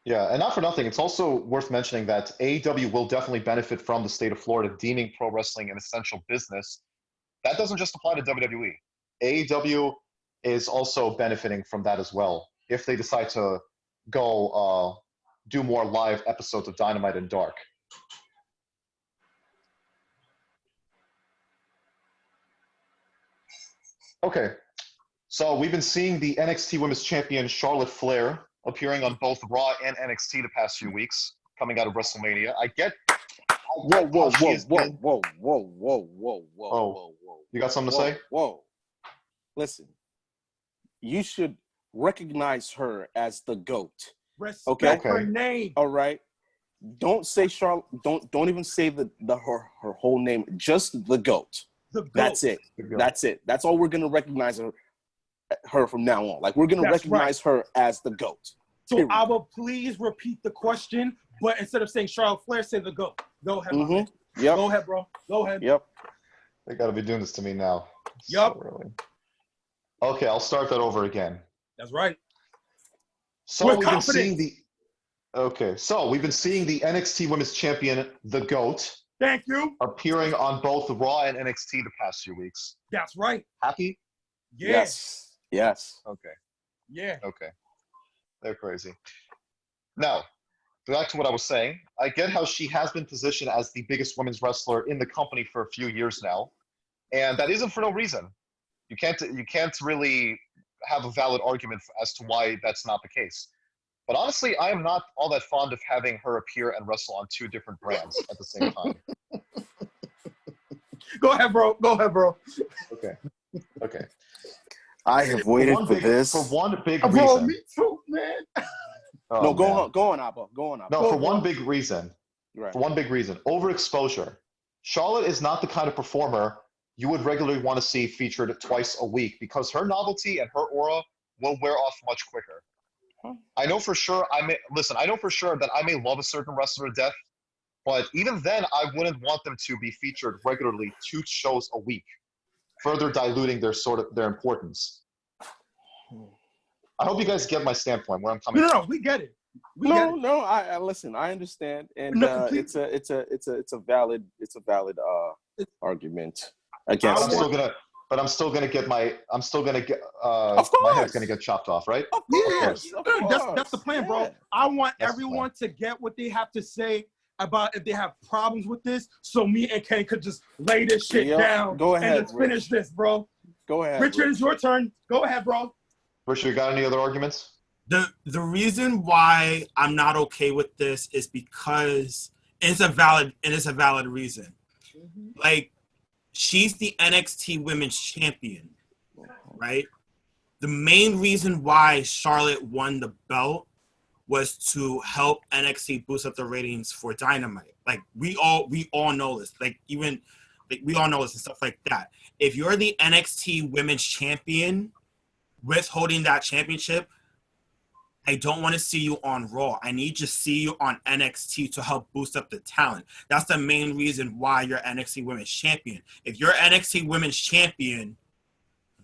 Yeah, and not for nothing, it's also worth mentioning that AEW will definitely benefit from the state of Florida deeming pro wrestling an essential business. That doesn't just apply to WWE. AEW is also benefiting from that as well if they decide to go do more live episodes of Dynamite and Dark. Okay, so we've been seeing the NXT Women's Champion Charlotte Flair appearing on both Raw and NXT the past few weeks, coming out of WrestleMania. I get Whoa, whoa, how she whoa, has whoa, been- whoa, whoa, whoa, whoa, whoa, Oh, whoa, whoa. you got something to Whoa, say? whoa. Listen, you should recognize her as the GOAT. Respect Okay. her name. All right. Don't say Charlotte. Don't even say her whole name. Just the GOAT. The GOAT. That's it. That's it. That's all we're gonna recognize her from now on. Like we're gonna That's recognize her as the GOAT. So Period. I will please repeat the question, but instead of saying Charlotte Flair, say the GOAT. Go ahead, my man. Yep. Go ahead, bro. Go ahead. Yep. They got to be doing this to me now. Yup. So early. Okay, I'll start that over again. That's right. So With we've been confidence. seeing the NXT Women's Champion, the GOAT, Thank you. appearing on both Raw and NXT the past few weeks. That's right. Happy? Yeah. Yes. Yes. Okay. Yeah. Okay. They're crazy. Now, back to what I was saying. I get how she has been positioned as the biggest women's wrestler in the company for a few years now, and that isn't for no reason. You can't really have a valid argument as to why that's not the case. But honestly, I am not all that fond of having her appear and wrestle on two different brands at the same time. Go ahead, bro. Go ahead, bro. Okay. Okay. I have waited for this. For one big Bro, reason. me too, man. Oh, No, go man. on, Abba. Go on, Abba. No, Go for on. one big reason. Right. For one big reason. Overexposure. Charlotte is not the kind of performer you would regularly want to see featured twice a week because her novelty and her aura will wear off much quicker. I know for sure that I may love a certain wrestler to death, but even then I wouldn't want them to be featured regularly 2 shows a week, further diluting their importance. I hope you guys get my standpoint where I'm coming from. No, we get it. We get it. No. I listen. I understand, and No, it's a valid argument against But I'm still gonna get my Of my head's course. gonna get chopped off, right? Of Yeah, course, of that's the course. plan, bro. Yeah. I want That's the everyone to get what they have to say about if they have problems with this, so me and Kenny could just lay this shit Yep. down Go ahead, and just finish this, bro. Go ahead, Richard, it's your turn. Go ahead, bro. Richard, you got any other arguments? The reason why I'm not okay with this is because it's a valid reason. Like, she's the NXT Women's Champion, right? The main reason why Charlotte won the belt was to help NXT boost up the ratings for Dynamite. Like, we all know this. Like, even like we all know this and stuff like that. If you're the NXT Women's Champion, withholding that championship, I don't want to see you on Raw. I need to see you on NXT to help boost up the talent. That's the main reason why you're NXT Women's Champion. If you're NXT Women's Champion,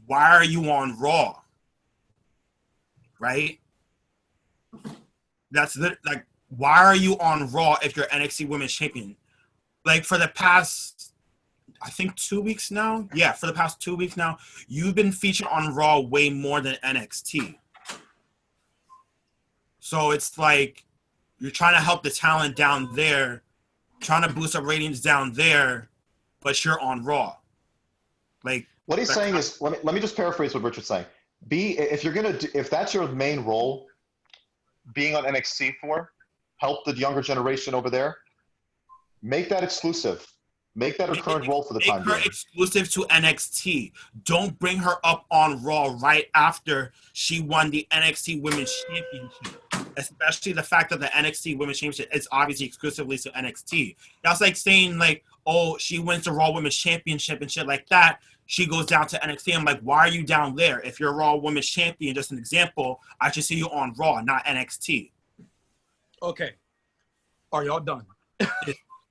why are you on Raw? Right? Why are you on Raw if you're NXT Women's Champion? Like, for the past, I think 2 weeks now? Yeah, for the past 2 weeks now, you've been featured on Raw way more than NXT. So it's like you're trying to help the talent down there, trying to boost up ratings down there, but you're on Raw. Like, What he's saying is, let me just paraphrase what Richard's saying. If that's your main role, being on NXT help the younger generation over there, make that exclusive. Make that her current role for the time Make her being. exclusive to NXT. Don't bring her up on Raw right after she won the NXT Women's Championship. Especially the fact that the NXT Women's Championship is obviously exclusively to NXT. That's like saying, like, oh, she wins the Raw Women's Championship and shit like that. She goes down to NXT. I'm like, why are you down there? If you're a Raw Women's Champion, just an example, I should see you on Raw, not NXT. Okay. Are y'all done?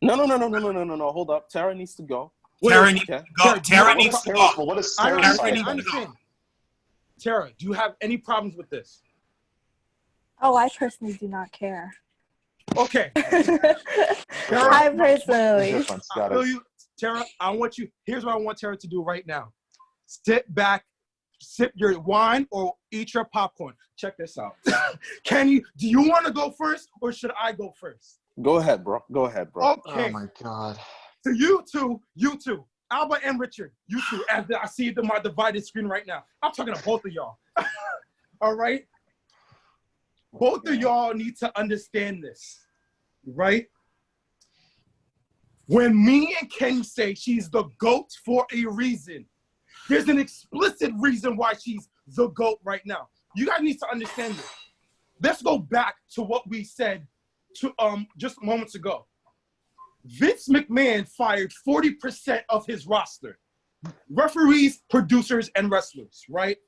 No. Hold up. Tara needs to go. Tara needs to go. Tara needs to go. Well, what is I Sarah's understand. side I of it? understand. Tara, do you have any problems with this? Oh, I personally do not care. Okay. I personally. Difference. I Got feel it. you, Tara. Here's what I want Tara to do right now. Sit back, sip your wine, or eat your popcorn. Check this out. Do you want to go first, or should I go first? Go ahead, bro. Okay. Oh my God. So you two, Alba and Richard, you two, as I see my divided screen right now. I'm talking to both of y'all. All right? Both of y'all need to understand this, right? When me and Kenny say she's the GOAT for a reason, there's an explicit reason why she's the GOAT right now. You guys need to understand this. Let's go back to what we said just moments ago. Vince McMahon fired 40% of his roster. Referees, producers, and wrestlers, right?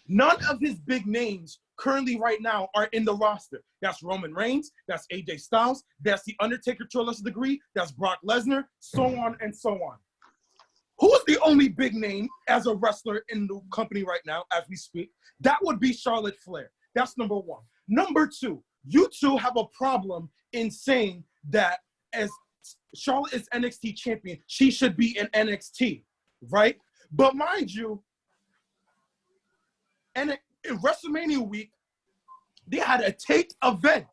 None of his big names currently right now are in the roster. That's Roman Reigns, that's AJ Styles, that's The Undertaker to a lesser degree, that's Brock Lesnar, so on and so on. Who is the only big name as a wrestler in the company right now as we speak? That would be Charlotte Flair. That's number one. Number two, you two have a problem in saying that as Charlotte is NXT champion, she should be in NXT, right? But mind you, and in WrestleMania week, they had a taped event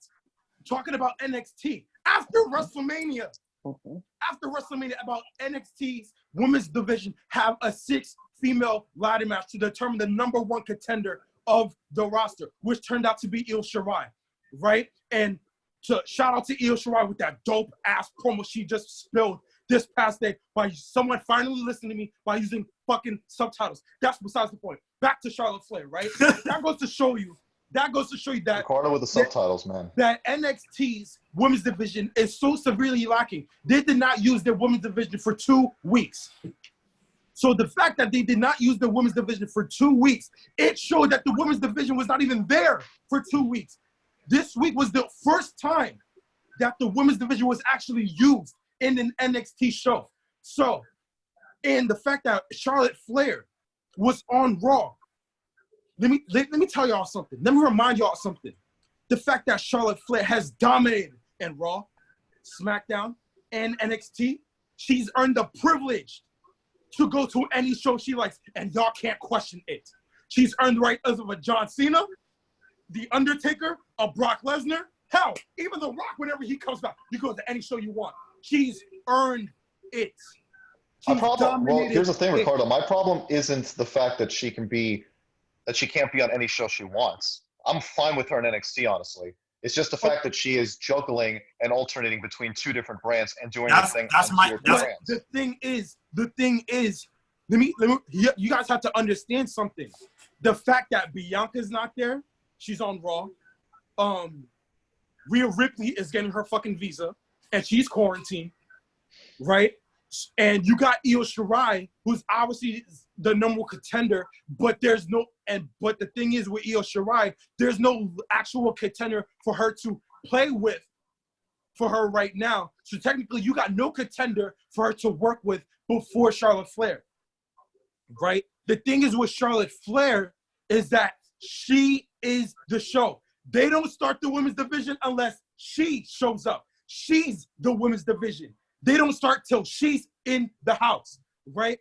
talking about NXT after WrestleMania. After WrestleMania, about NXT's women's division have a 6-female ladder match to determine the number one contender of the roster, which turned out to be Io Shirai, right? And to shout out to Io Shirai with that dope ass promo she just spilled this past day by someone finally listening to me by using fucking subtitles. That's besides the point. Back to Charlotte Flair, right? That goes to show you that Ricardo with the subtitles, man. That NXT's women's division is so severely lacking. They did not use their women's division for 2 weeks. So the fact that they did not use the women's division for 2 weeks, it showed that the women's division was not even there for 2 weeks. This week was the first time that the women's division was actually used in an NXT show. So, and the fact that Charlotte Flair was on Raw, let me tell y'all something. Let me remind y'all something. The fact that Charlotte Flair has dominated in Raw, SmackDown, and NXT, she's earned the privilege to go to any show she likes, and y'all can't question it. She's earned the right of a John Cena, The Undertaker, a Brock Lesnar. Hell, even The Rock, whenever he comes back, you go to any show you want. She's earned it. Well, here's the thing, Ricardo. My problem isn't the fact that she can't be on any show she wants. I'm fine with her in NXT, honestly. It's just the fact that she is juggling and alternating between 2 different brands and doing everything on 2 different brands. The thing is, you guys have to understand something. The fact that Bianca's not there, she's on Raw. Rhea Ripley is getting her fucking visa, and she's quarantined, right? And you got Io Shirai, who's obviously the number one contender, but the thing is with Io Shirai, there's no actual contender for her to play with for her right now. So technically, you got no contender for her to work with before Charlotte Flair, right? The thing is with Charlotte Flair is that she is the show. They don't start the women's division unless she shows up. She's the women's division. They don't start till she's in the house, right?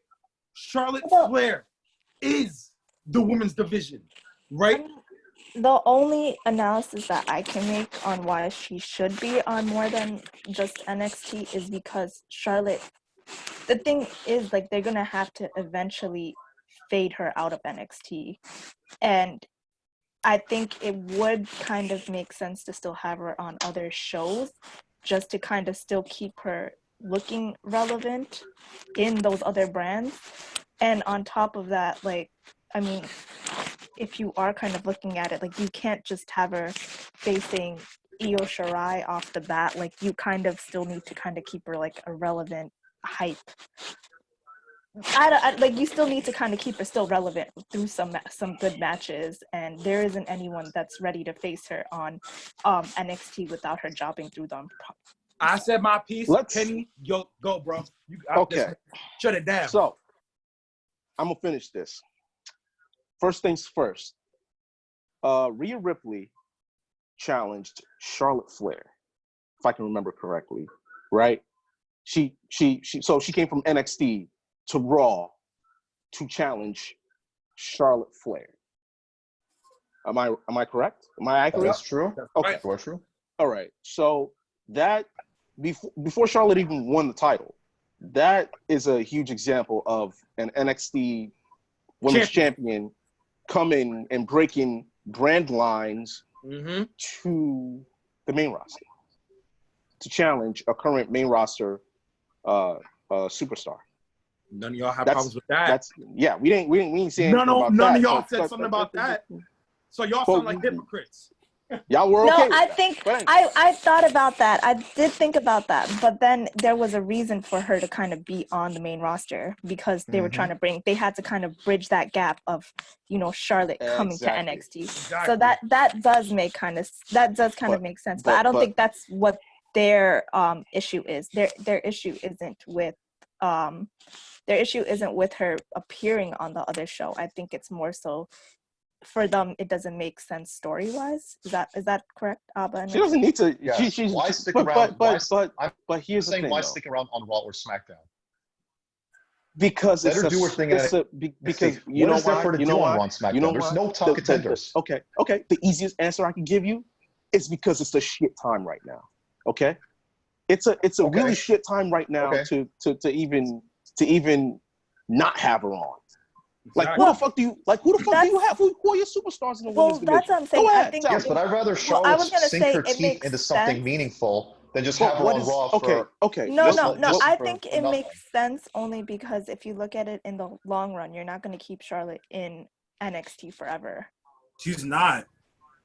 Charlotte Flair is the women's division, right? The only analysis that I can make on why she should be on more than just NXT is because Charlotte, the thing is, like, they're going to have to eventually fade her out of NXT. And I think it would kind of make sense to still have her on other shows just to kind of still keep her looking relevant in those other brands. And on top of that, like, I mean, if you are kind of looking at it, like, you can't just have her facing Io Shirai off the bat. Like, you kind of still need to kind of keep her like a relevant hype. Like, you still need to kind of keep her still relevant through some good matches, and there isn't anyone that's ready to face her on NXT without her jobbing through them. I said my piece. Kenny, go, bro. Okay. Shut it down. So, I'm going to finish this. First things first. Rhea Ripley challenged Charlotte Flair, if I can remember correctly, right? She came from NXT to Raw to challenge Charlotte Flair. Am I correct? Am I accurate? That's true. Okay. That's true. All right. So that before Charlotte even won the title, that is a huge example of an NXT Women's Champion coming and breaking brand lines to the main roster to challenge a current main roster superstar. None of y'all have problems with that. We didn't say anything about that. None of y'all said something about that. So y'all sound like hypocrites. Y'all were okay. No, I think I thought about that. I did think about that, but then there was a reason for her to kind of be on the main roster because they were trying to they had to kind of bridge that gap of, Charlotte coming to NXT. Exactly. So that does kind of make sense. But I don't think that's what their issue is. Their issue isn't with her appearing on the other show. I think it's more so for them, it doesn't make sense story-wise. Is that correct, Abba? She doesn't need to. Yeah. She's why stick around? But here's the thing. Why stick around on Raw or SmackDown? Because let her do her thing. Because you know why? You know why? On SmackDown. There's no top contenders. Okay. The easiest answer I can give you is because it's a shit time right now. Okay. It's a really shit time right now to even not have her on. Like, who the fuck do you have? Who are your superstars in the women's division? That's what I'm saying. Go ahead. I think yes, but I'd rather Charlotte sink her teeth into something meaningful than just have her on Raw Okay. No. I think it makes sense only because if you look at it in the long run, you're not going to keep Charlotte in NXT forever. She's not.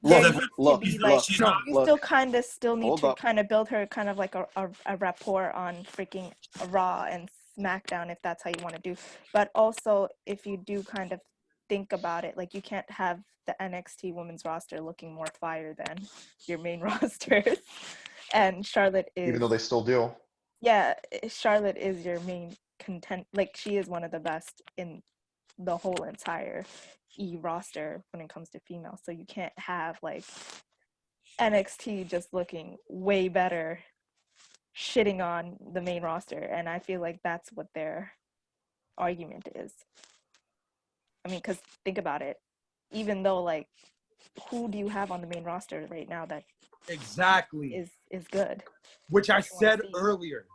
Look, you still need to kind of build her kind of like a rapport on freaking Raw and SmackDown if that's how you want to do. But also, if you do kind of think about it, like you can't have the NXT women's roster looking more fire than your main rosters. And Charlotte is, even though they still do. Yeah, Charlotte is your main content. Like she is one of the best in the whole entire roster when it comes to females. So you can't have like NXT just looking way better shitting on the main roster, and I feel like that's what their argument is. I mean, because think about it, even though like who do you have on the main roster right now that exactly is good? Which I said earlier,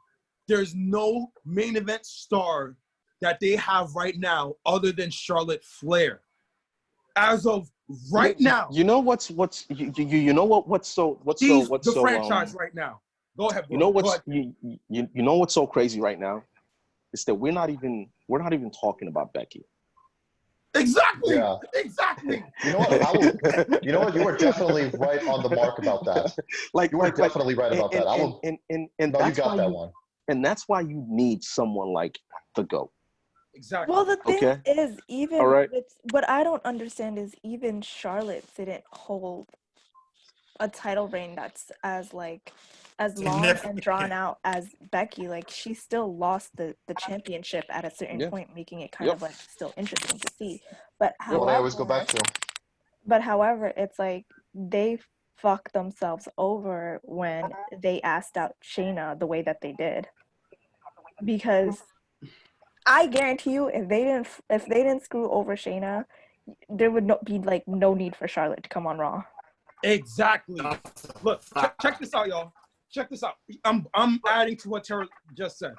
there's no main event star that they have right now other than Charlotte Flair. As of right now, you know what's so franchise right now. Go ahead, bro. You know what's you know what's so crazy right now? Is that we're not even talking about Becky. Exactly. Yeah. Exactly. You know what? You were definitely right on the mark about that. You were definitely right about that. And you got that one. And that's why you need someone like the GOAT. Exactly. Well, the thing is, even right. what I don't understand is even Charlotte didn't hold a title reign that's as long and drawn out as Becky. Like she still lost the championship at a certain point, making it kind of like still interesting to see. But however, I always go back to. But however, it's like they fucked themselves over when they asked out Shayna the way that they did, because I guarantee you, if they didn't screw over Shayna, there would be no need for Charlotte to come on Raw. Exactly. Look, check this out, y'all. Check this out. I'm adding to what Tara just said.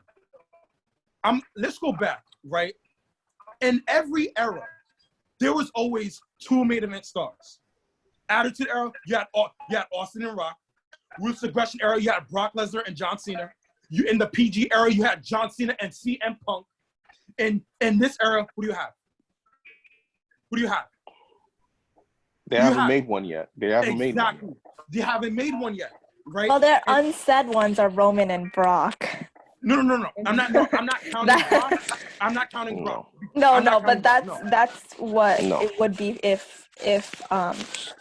Let's go back, right? In every era, there was always two main event stars. Attitude era, you had Austin and Rock. Ruthless Aggression era, you had Brock Lesnar and John Cena. In the PG era, you had John Cena and CM Punk. In this era, who do you have? They haven't made one yet. They haven't made one yet, right? Well, their unsaid ones are Roman and Brock. No. I'm not counting Brock. I'm not counting Brock. But that's what it would be if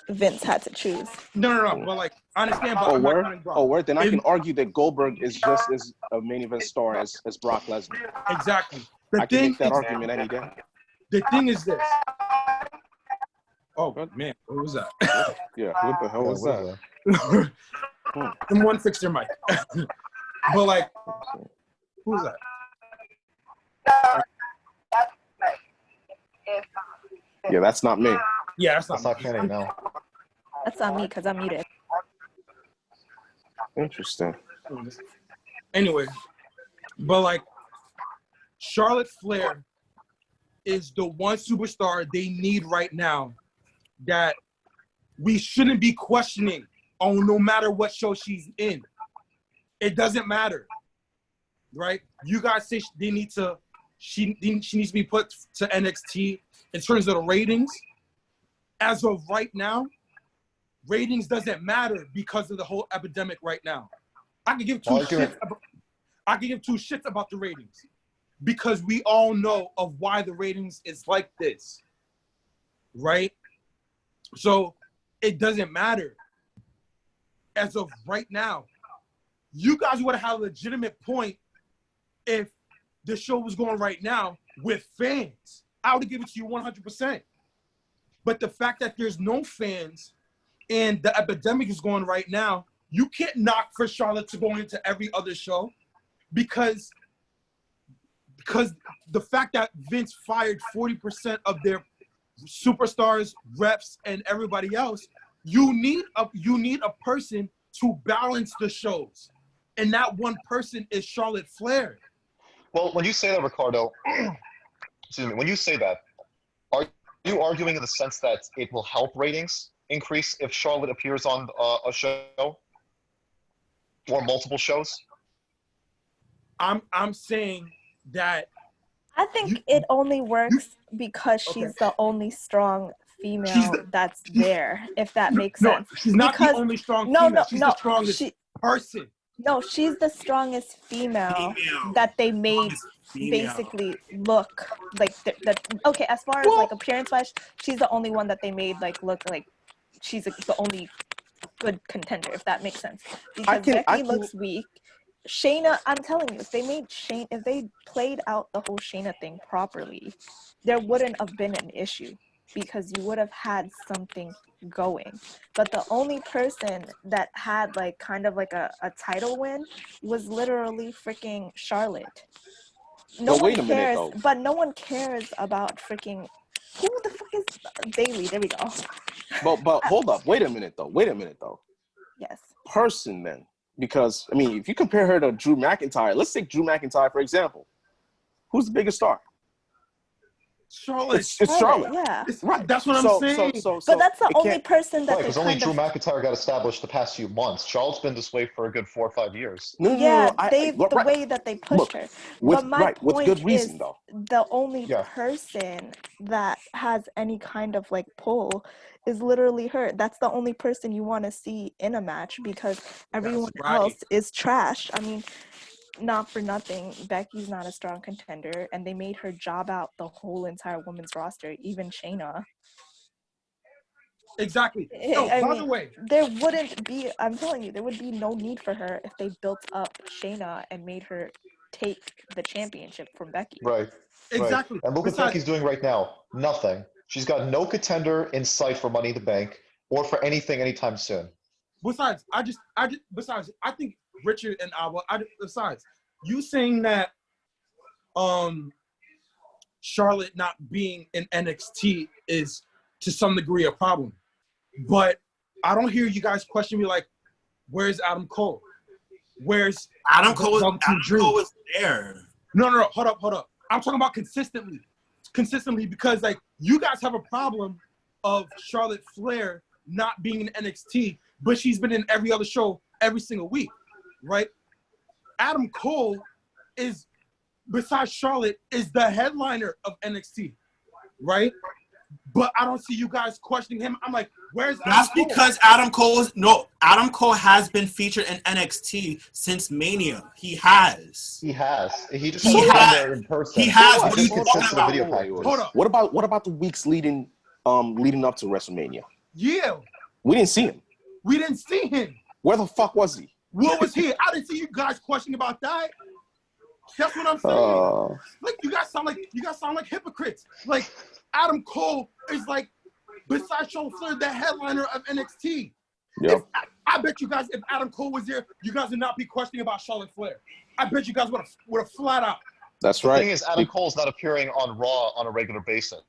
Vince had to choose. No. But I understand. But I'm not counting Brock. Then I can argue that Goldberg is just as a main event star as Brock Lesnar. Exactly. I can make that argument any day. The thing is this. Oh man, what was that? Yeah, what the hell was that? Someone fix their mic. But like, who's that? Yeah, that's not me. Yeah, That's not Kenny, no. That's not me because I'm muted. Interesting. Anyway, but like, Charlotte Flair is the one superstar they need right now that we shouldn't be questioning on no matter what show she's in. It doesn't matter, right? You guys say they need to, she needs to be put to NXT in terms of the ratings. As of right now, ratings doesn't matter because of the whole epidemic right now. I could give two shits about the ratings because we all know of why the ratings is like this, right? So it doesn't matter. As of right now, you guys would have had a legitimate point if the show was going right now with fans. I would have given it to you 100%. But the fact that there's no fans and the epidemic is going right now, you can't knock for Charlotte to go into every other show because the fact that Vince fired 40% of their superstars, reps, and everybody else, you need a person to balance the shows. And that one person is Charlotte Flair. Well, when you say that, Ricardo, excuse me, when you say that, are you arguing in the sense that it will help ratings increase if Charlotte appears on a show or multiple shows? I'm saying that I think it only works because she's the only strong female that's there, if that makes sense. No, she's not the only strong female. She's the strongest person. No, she's the strongest female that they made basically look like okay, as far as like appearance wise, she's the only one that they made like look like she's the only good contender, if that makes sense. Because Becky looks weak. Shayna, I'm telling you, if they played out the whole Shayna thing properly, there wouldn't have been an issue because you would have had something going. But the only person that had like kind of like a title win was literally freaking Charlotte. No one cares, but no one cares about freaking who the fuck is Bailey? There we go. But hold up, wait a minute though. Yes. Person then. Because, I mean, if you compare her to Drew McIntyre, let's take Drew McIntyre, for example. Who's the biggest star? Charlotte. It's Charlotte. Yeah. Right. That's what I'm saying. But that's the only person that because only Drew McIntyre got established the past few months. Charlotte's been this way for a good 4 or 5 years. No, the way that they pushed her. But my point with good reason, though. The only person that has any kind of like pull is literally her. That's the only person you want to see in a match because everyone else is trash. I mean, not for nothing, Becky's not a strong contender, and they made her job out the whole entire women's roster, even Shayna. Exactly. No, by the way, there wouldn't be, I'm telling you, there would be no need for her if they built up Shayna and made her take the championship from Becky. Right. Exactly. Right. And look what Becky's doing right now. Nothing. She's got no contender in sight for Money in the Bank or for anything anytime soon. Besides, I think Richard and besides, you saying that Charlotte not being in NXT is to some degree a problem. But I don't hear you guys question me like, where's Adam Cole? Where's Adam Cole? Adam Cole is there. No, hold up. I'm talking about consistently because like you guys have a problem of Charlotte Flair not being in NXT, but she's been in every other show every single week, right? Adam Cole is, besides Charlotte, is the headliner of NXT, right? But I don't see you guys questioning him. I'm like, where's Adam Cole? Because Adam Cole has been featured in NXT since Mania. He has. He just hasn't been there in person. He has. What are you talking about? Hold up. What about the weeks leading up to WrestleMania? Yeah. We didn't see him. Where the fuck was he? Where was he? I didn't see you guys questioning about that. That's what I'm saying. Like you guys sound like hypocrites. Like Adam Cole is like besides Charlotte Flair, the headliner of NXT. Yep. I bet you guys, if Adam Cole was there, you guys would not be questioning about Charlotte Flair. I bet you guys would have flat out. That's The right. thing is, Adam Cole's not appearing on Raw on a regular basis.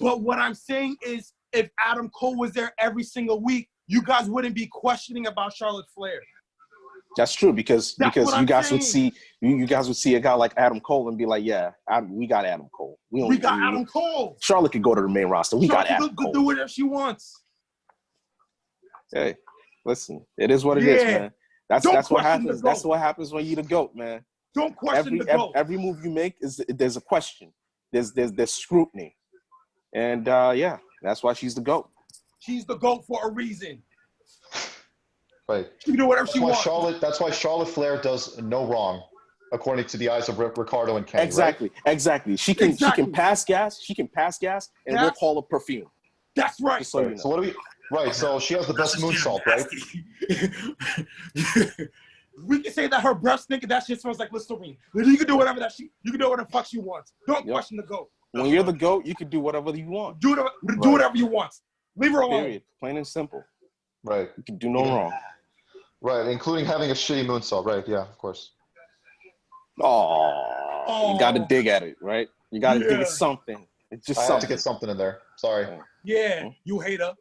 But what I'm saying is, if Adam Cole was there every single week, you guys wouldn't be questioning about Charlotte Flair. That's true because That's what you I'm guys saying. would see a guy like Adam Cole and be like, yeah, we got Adam Cole. We got Adam Cole. Charlotte could go to the main roster. We got Adam Cole. Do whatever she wants. Hey, listen, it is what it is, man. That's what question happens. the GOAT. That's what happens when you're the GOAT, man. Don't question the GOAT. Every move you make there's a question. There's scrutiny, and yeah, that's why she's the GOAT. She's the GOAT for a reason. Right. She can do whatever she wants. That's why Charlotte Flair does no wrong, according to the eyes of Ricardo and Kenny. Exactly. Right? Exactly. She can pass gas. She can pass gas, and we'll call her perfume. That's right. Just so you know. So what do we? Right. So she has the best moonsault, right? We can say that her breath stinking. That shit smells like Listerine. You can do whatever you can do whatever the fuck she wants. Don't question the GOAT. When you're the GOAT, you can do whatever you want. Do whatever you want. Leave her alone. Period. Plain and simple. Right. You can do no wrong. Right, including having a shitty moonsault. Right. Yeah, of course. Oh, you got to dig at it, right? You got to dig at something. It's just I something. have to get something in there. Sorry. Yeah, you hater.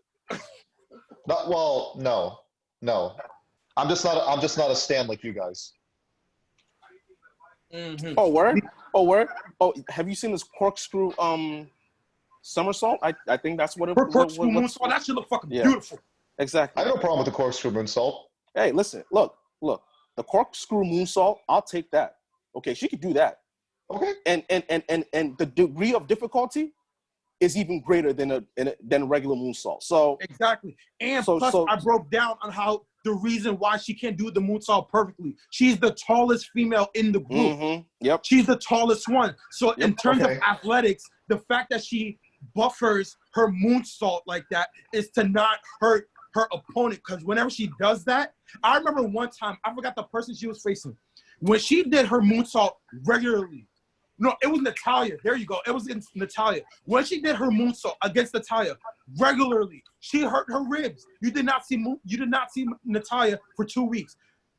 No. I'm just not a stan like you guys. Mm-hmm. Oh, word? Oh, have you seen this corkscrew somersault? I think that's what it Her corkscrew moonsault, that shit look fucking beautiful. Exactly. I have no problem with the corkscrew moonsault. Hey, listen, look. The corkscrew moonsault, I'll take that. Okay, she could do that. Okay. And the degree of difficulty is even greater than a regular moonsault. So exactly. And plus, I broke down on how the reason why she can't do the moonsault perfectly. She's the tallest female in the group. Mm-hmm. Yep. She's the tallest one. So in terms of athletics, the fact that she buffers her moonsault like that is to not hurt her opponent. Because whenever she does that, I remember one time, I forgot the person she was facing. When she did her moonsault regularly, no, it was Natalya. There you go. It was against Natalya. When she did her moonsault against Natalya regularly, she hurt her ribs. You did not see Natalya for 2 weeks.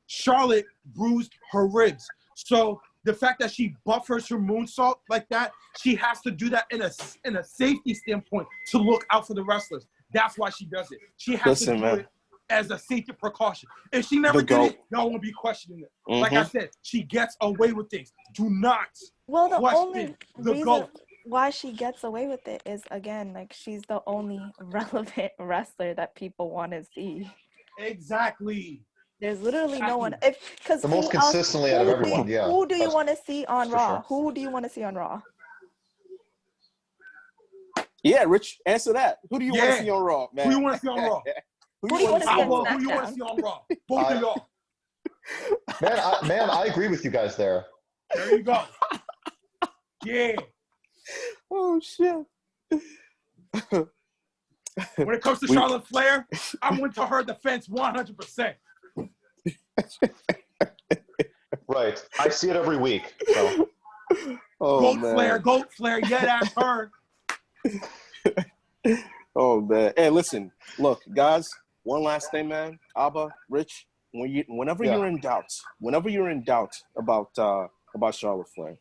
Charlotte bruised her ribs. So the fact that she buffers her moonsault like that, she has to do that in a safety standpoint to look out for the wrestlers. That's why she does it. She has to do it as a safety precaution. If she never did it, y'all won't be questioning it. Mm-hmm. Like I said, she gets away with things. Do not the question only the reason GOAT. why she gets away with it is, again, like, she's the only relevant wrestler that people want to see. Exactly. There's literally no one. Because The most consistently out of everyone, yeah. Who do you want to see on Raw? Sure. Who do you want to see on Raw? Yeah, Rich, answer that. Who do you want to see on Raw, man? Who you want to see on Raw? Who do you want to see on Who you want to see on Raw? Both of y'all. Man, I agree with you guys there. There you go. Yeah. Oh, shit. When it comes to Charlotte Flair, I went to her defense 100%. Right. I see it every week. So. Goat Flair, yeah, that's her. Oh, man. Hey, listen. Look, guys, one last thing, man. Abba, Rich, whenever you're in doubt about Charlotte Flair,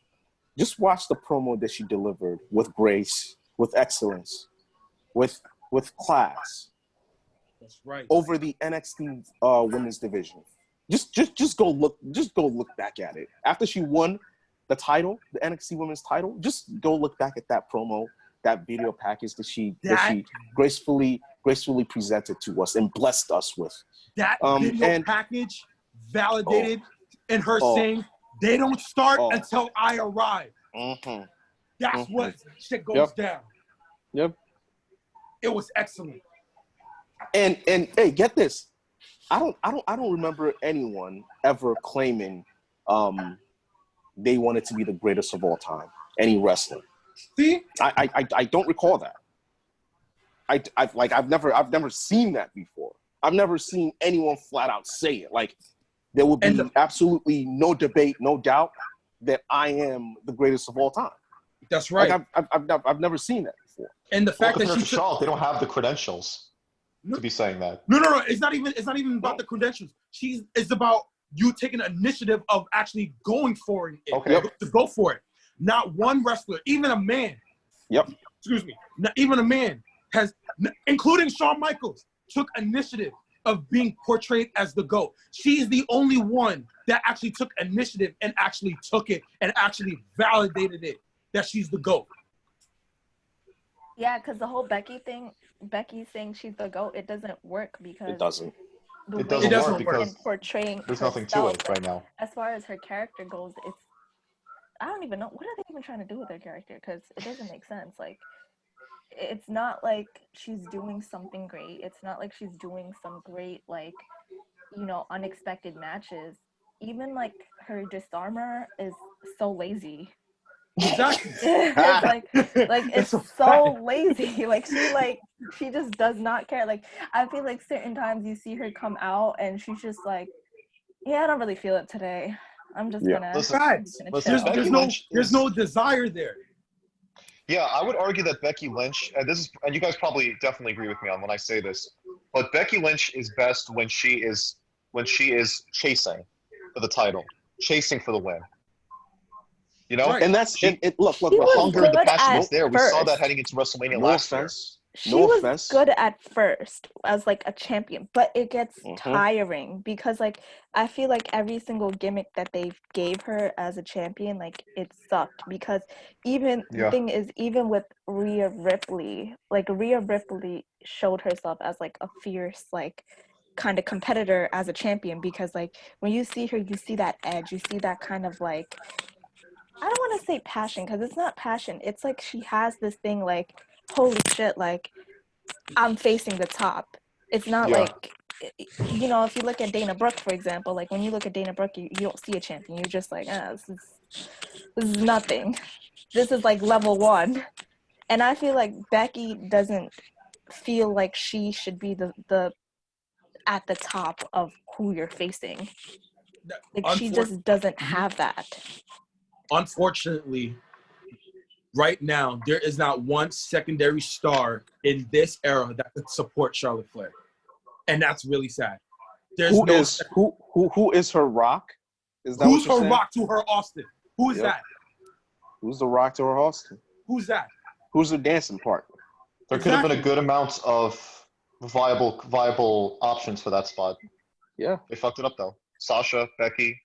just watch the promo that she delivered with grace, with excellence, with class. That's right. Over the NXT women's division. Just go look back at it. After she won the title, the NXT women's title, just go look back at that promo, that video package that she gracefully presented to us and blessed us with. That video package validated in her saying, they don't start until I arrive. Mm-hmm. That's what shit goes down. Yep. It was excellent. And hey, get this. I don't remember anyone ever claiming they wanted to be the greatest of all time. Any wrestler. See? I don't recall that. I've never seen that before. I've never seen anyone flat out say it. Like, there would be absolutely no debate, no doubt that I am the greatest of all time. That's right. Like, I've never seen that before. for. And the fact that compared she to Charlotte, they don't have the credentials to be saying that. No. It's not even about the credentials. It's about you taking the initiative of actually going for it. Okay. To go for it. Not one wrestler, even a man. Yep. Excuse me. Not even a man has, including Shawn Michaels, took initiative of being portrayed as the GOAT. She's the only one that actually took initiative and actually took it and actually validated it that she's the GOAT. Yeah, because the whole Becky thing, Becky saying she's the GOAT, it doesn't work because It doesn't. It doesn't work because portraying there's nothing to it right now. As far as her character goes, I don't even know what are they even trying to do with her character, because it doesn't make sense. Like, it's not like she's doing something great. It's not like she's doing some great, like, unexpected matches. Even like her disarmer is so lazy. Exactly. it's so lazy. Like she just does not care. Like, I feel like certain times you see her come out and she's just like, yeah, I don't really feel it today. I'm just gonna. There's no desire there. Yeah, I would argue that Becky Lynch, and you guys probably definitely agree with me on when I say this, but Becky Lynch is best when she is chasing for the title, chasing for the win. You know, right. And that's look. The hunger, the passion is there. We saw that heading into WrestleMania last year. She was good at first as like a champion, but it gets tiring because like I feel like every single gimmick that they gave her as a champion, like it sucked because the thing is, even with Rhea Ripley, like Rhea Ripley showed herself as like a fierce, like kind of competitor as a champion because like when you see her, you see that edge, you see that kind of like, I don't want to say passion because it's not passion. It's like she has this thing like, holy shit, like I'm facing the top. It's not like, if you look at Dana Brooke, for example, like when you look at Dana Brooke, you don't see a champion. You're just like, this is nothing. This is like level 1. And I feel like Becky doesn't feel like she should be the at the top of who you're facing. Like she just doesn't have that. Unfortunately, right now, there is not one secondary star in this era that could support Charlotte Flair. And that's really sad. Who is her Rock? Is that who's her saying? Rock to her Austin? Who is that? Who's the Rock to her Austin? Who's that? Who's the dancing part? There could have been a good amount of viable options for that spot. Yeah. They fucked it up though. Sasha, Becky,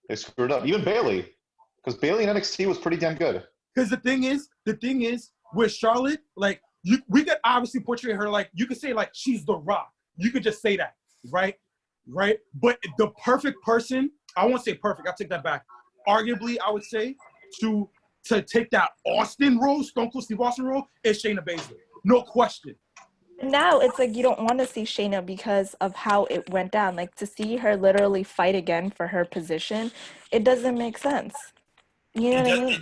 they screwed up. Even Bayley. Because Bayley in NXT was pretty damn good. Because the thing is, with Charlotte, like, we could obviously portray her like, you could say, like, she's the Rock. You could just say that, right? Right? But the perfect person, I won't say perfect, I'll take that back. Arguably, I would say, to take that Austin role, Stone Cold Steve Austin role, is Shayna Baszler. No question. Now it's like you don't want to see Shayna because of how it went down. Like, to see her literally fight again for her position, it doesn't make sense. You know what I mean?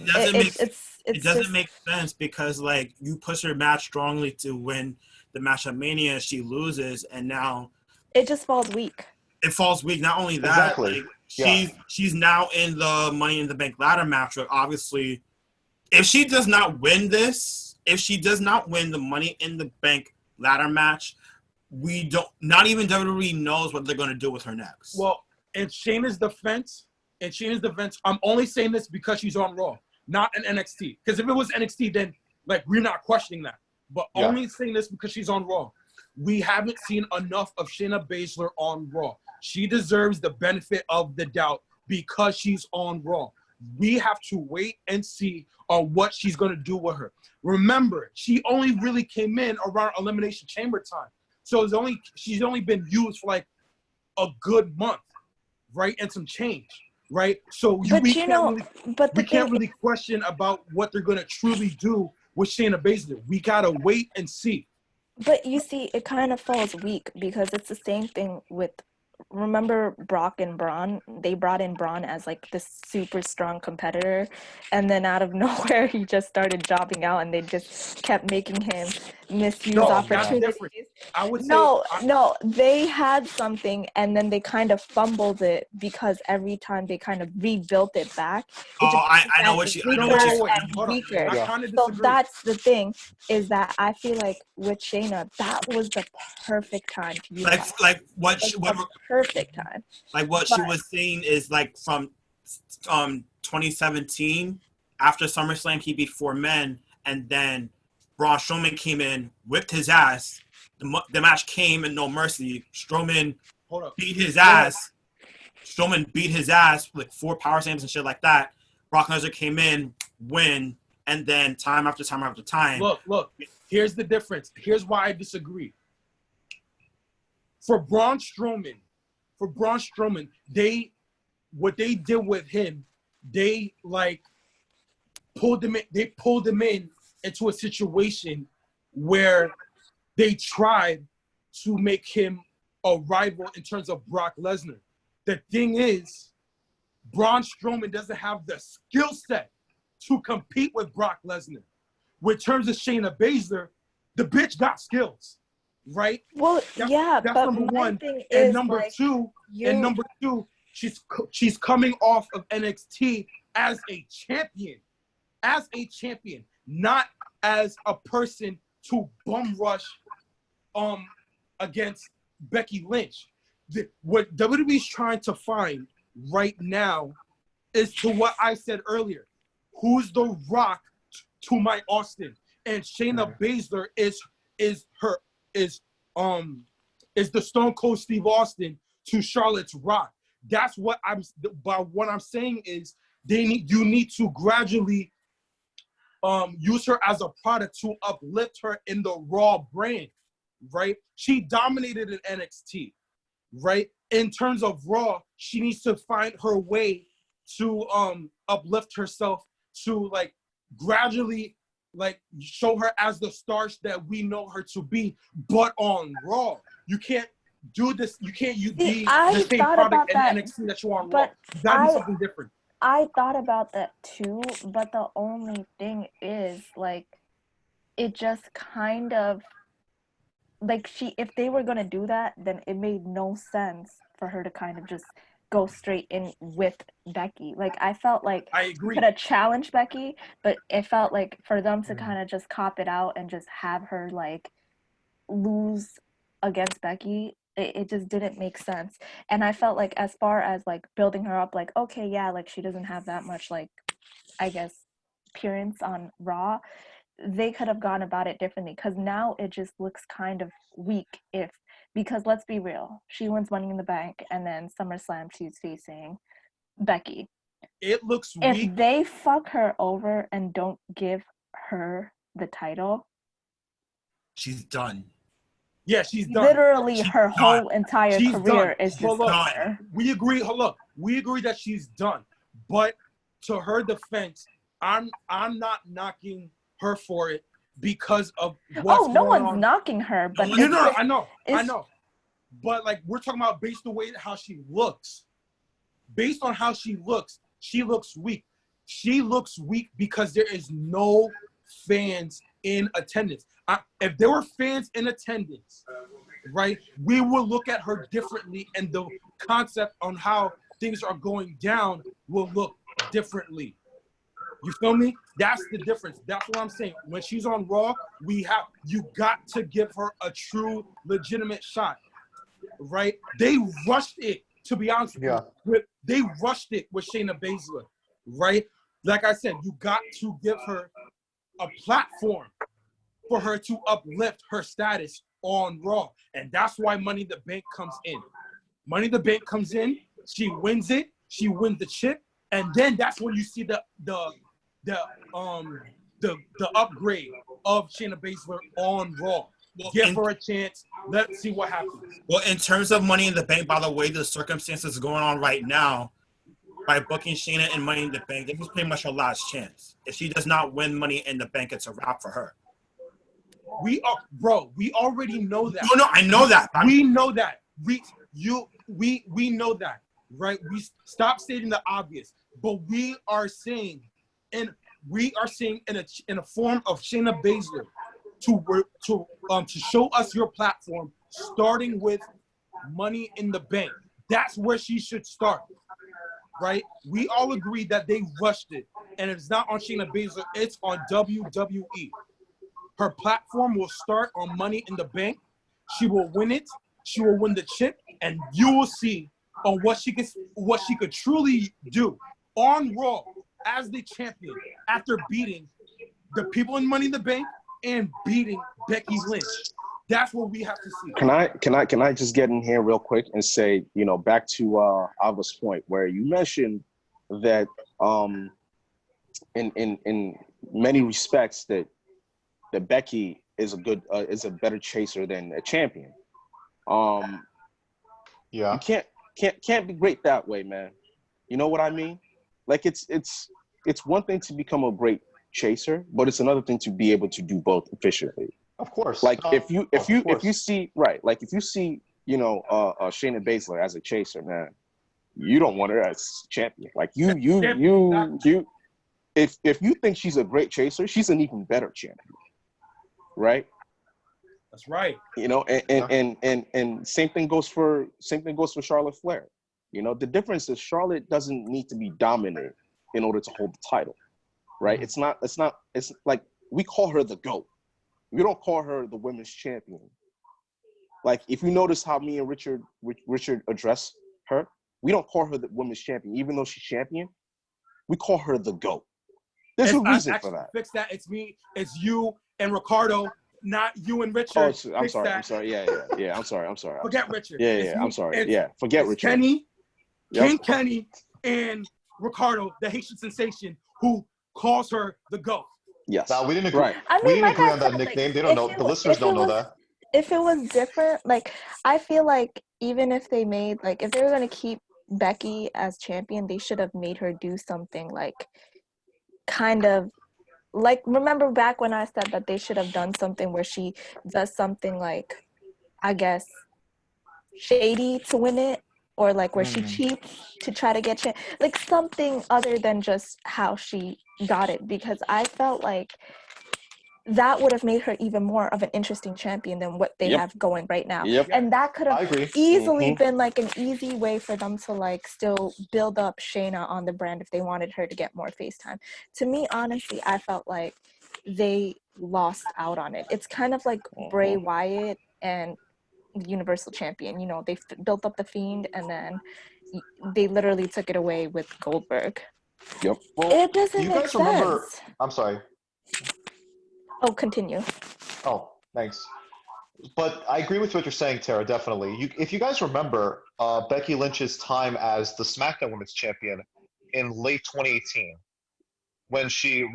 It doesn't make sense because like you push her match strongly to win the match at Mania, she loses, and now it just falls weak. It falls weak. Not only that, like she's now in the Money in the Bank ladder match. But obviously, if she does not win the Money in the Bank ladder match, not even WWE knows what they're going to do with her next. Well, in Shayna's defense, I'm only saying this because she's on Raw, not in NXT. Because if it was NXT, then like we're not questioning that. But only saying this because she's on Raw. We haven't seen enough of Shayna Baszler on Raw. She deserves the benefit of the doubt because she's on Raw. We have to wait and see on what she's going to do with her. Remember, she only really came in around Elimination Chamber time. So she's only been used for like a good month, right? And some change, right? So we can't really question about what they're going to truly do with Shayna Baszler. We got to wait and see. But you see, it kind of falls weak because it's the same thing with, remember Brock and Braun? They brought in Braun as like this super strong competitor, and then out of nowhere he just started jobbing out, and they just kept making him misuse No, that's opportunities. different. I would say No, they had something and then they kind of fumbled it because every time they kind of rebuilt it back. I know what you. I know what you. hold on. Weaker. I Yeah. kind of So disagree. that's the thing, is that I feel like with Shayna, that was the perfect time to use that. Like what Perfect time. Like what she was saying is like from 2017 after SummerSlam he beat 4 men, and then Braun Strowman came in, whipped his ass. The match came in No Mercy. Strowman beat his ass. Strowman beat his ass with 4 power slams and shit like that. Brock Lesnar came in, win, and then time after time after time. Look. Here's the difference. Here's why I disagree. For Braun Strowman, what they did with him, they like pulled him in. They pulled him in into a situation where they tried to make him a rival in terms of Brock Lesnar. The thing is, Braun Strowman doesn't have the skill set to compete with Brock Lesnar. With terms of Shayna Baszler, the bitch got skills, right? Well, that's but number my one. thing And is, number like, two, she's coming off of NXT as a champion, not as a person to bum rush against Becky Lynch. What WWE's trying to find right now is to what I said earlier. Who's the Rock to my Austin? And Shayna Baszler is the Stone Cold Steve Austin to Charlotte's Rock. That's what I'm saying is you need to gradually use her as a product to uplift her in the Raw brand, right? She dominated in NXT, right? In terms of Raw, she needs to find her way to uplift herself to like gradually like show her as the star that we know her to be, but on Raw. You can't do this. You can't be the same product in NXT that you are on Raw. You gotta do something different. I thought about that too, but the only thing is, like, it just kind of, like, if they were gonna do that, then it made no sense for her to kind of just go straight in with Becky. Like, I felt like I agree. Could have challenged Becky, but it felt like for them to kind of just cop it out and just have her like lose against Becky, it just didn't make sense. And I felt like as far as like building her up, like, okay, yeah, like she doesn't have that much like, I guess, appearance on Raw, they could have gone about it differently, because now it just looks kind of weak. Because let's be real, she wins Money in the Bank, and then SummerSlam she's facing Becky. It looks weak. If they fuck her over and don't give her the title, she's done. Yeah, she's done. Literally, her whole entire career is just done. We agree. Look, we agree that she's done. But to her defense, I'm not knocking her for it because of what's going on. No one's knocking her, but I know. But like, we're talking about based on the way how she looks. Based on how she looks weak. She looks weak because there is no fans in attendance. If there were fans in attendance, right, we will look at her differently, and the concept on how things are going down will look differently. You feel me? That's the difference. That's what I'm saying. When she's on Raw, you got to give her a true, legitimate shot, right? They rushed it, to be honest with you. They rushed it with Shayna Baszler, right? Like I said, you got to give her a platform for her to uplift her status on Raw. And that's why Money in the Bank comes in. Money in the Bank comes in, she wins it, she wins the chip, and then that's when you see the upgrade of Shayna Baszler on Raw. Give her a chance. Let's see what happens. Well, in terms of Money in the Bank, by the way, the circumstances going on right now, by booking Shayna in Money in the Bank, this is pretty much her last chance. If she does not win Money in the Bank, it's a wrap for her. We already know that. No, I know that. We know that. We know that, right? We stop stating the obvious, but we are saying in a form of Shayna Baszler, to show us your platform, starting with Money in the Bank. That's where she should start, right? We all agree that they rushed it, and it's not on Shayna Baszler, it's on WWE. Her platform will start on Money in the Bank. She will win it. She will win the chip, and you will see on what she could truly do on Raw as the champion after beating the people in Money in the Bank and beating Becky Lynch. That's what we have to see. Can I just get in here real quick and say, back to Ava's point where you mentioned that in many respects that Becky is a better chaser than a champion. Yeah. You can't be great that way, man. You know what I mean? Like it's one thing to become a great chaser, but it's another thing to be able to do both efficiently. Of course. Like if you see Shayna Baszler as a chaser, man, you don't want her as champion. Like if you think she's a great chaser, she's an even better champion, right? That's right. And same thing goes for Charlotte Flair. The difference is Charlotte doesn't need to be dominant in order to hold the title, right? Mm-hmm. It's like we call her the GOAT. We don't call her the women's champion. Like if you notice how me and Richard address her, we don't call her the women's champion, even though she's champion. We call her the GOAT. There's a reason for that. Fix that. It's me. It's you and Ricardo, not you and Richard. Oh, I'm sorry. Yeah. I'm sorry. Forget Richard. Yeah. I'm sorry. Yeah. Forget Richard. Kenny, Yep. Kenny, and Ricardo, the Haitian sensation, who calls her the GOAT. Yes. No, we didn't agree. Right. I mean, We didn't like agree I on that said, nickname. like, They don't know. The listeners don't know that. If it was different, like I feel like even if they made if they were gonna keep Becky as champion, they should have made her do something kind of remember back when I said that they should have done something where she does something I guess shady to win it, or where she cheats to try to get something other than just how she got it, because I felt like that would have made her even more of an interesting champion than what they have going right now. Yep. And that could have agree. easily been an easy way for them to still build up Shayna on the brand if they wanted her to get more face time. To me, honestly, I felt like they lost out on it. It's kind of like Bray Wyatt and Universal Champion. They built up the Fiend and then they literally took it away with Goldberg. Yep. Well, It doesn't you make guys sense. remember? I'm sorry. Oh, continue. Oh, thanks. But I agree with what you're saying, Tara, definitely. If you guys remember Becky Lynch's time as the SmackDown Women's Champion in late 2018, when she,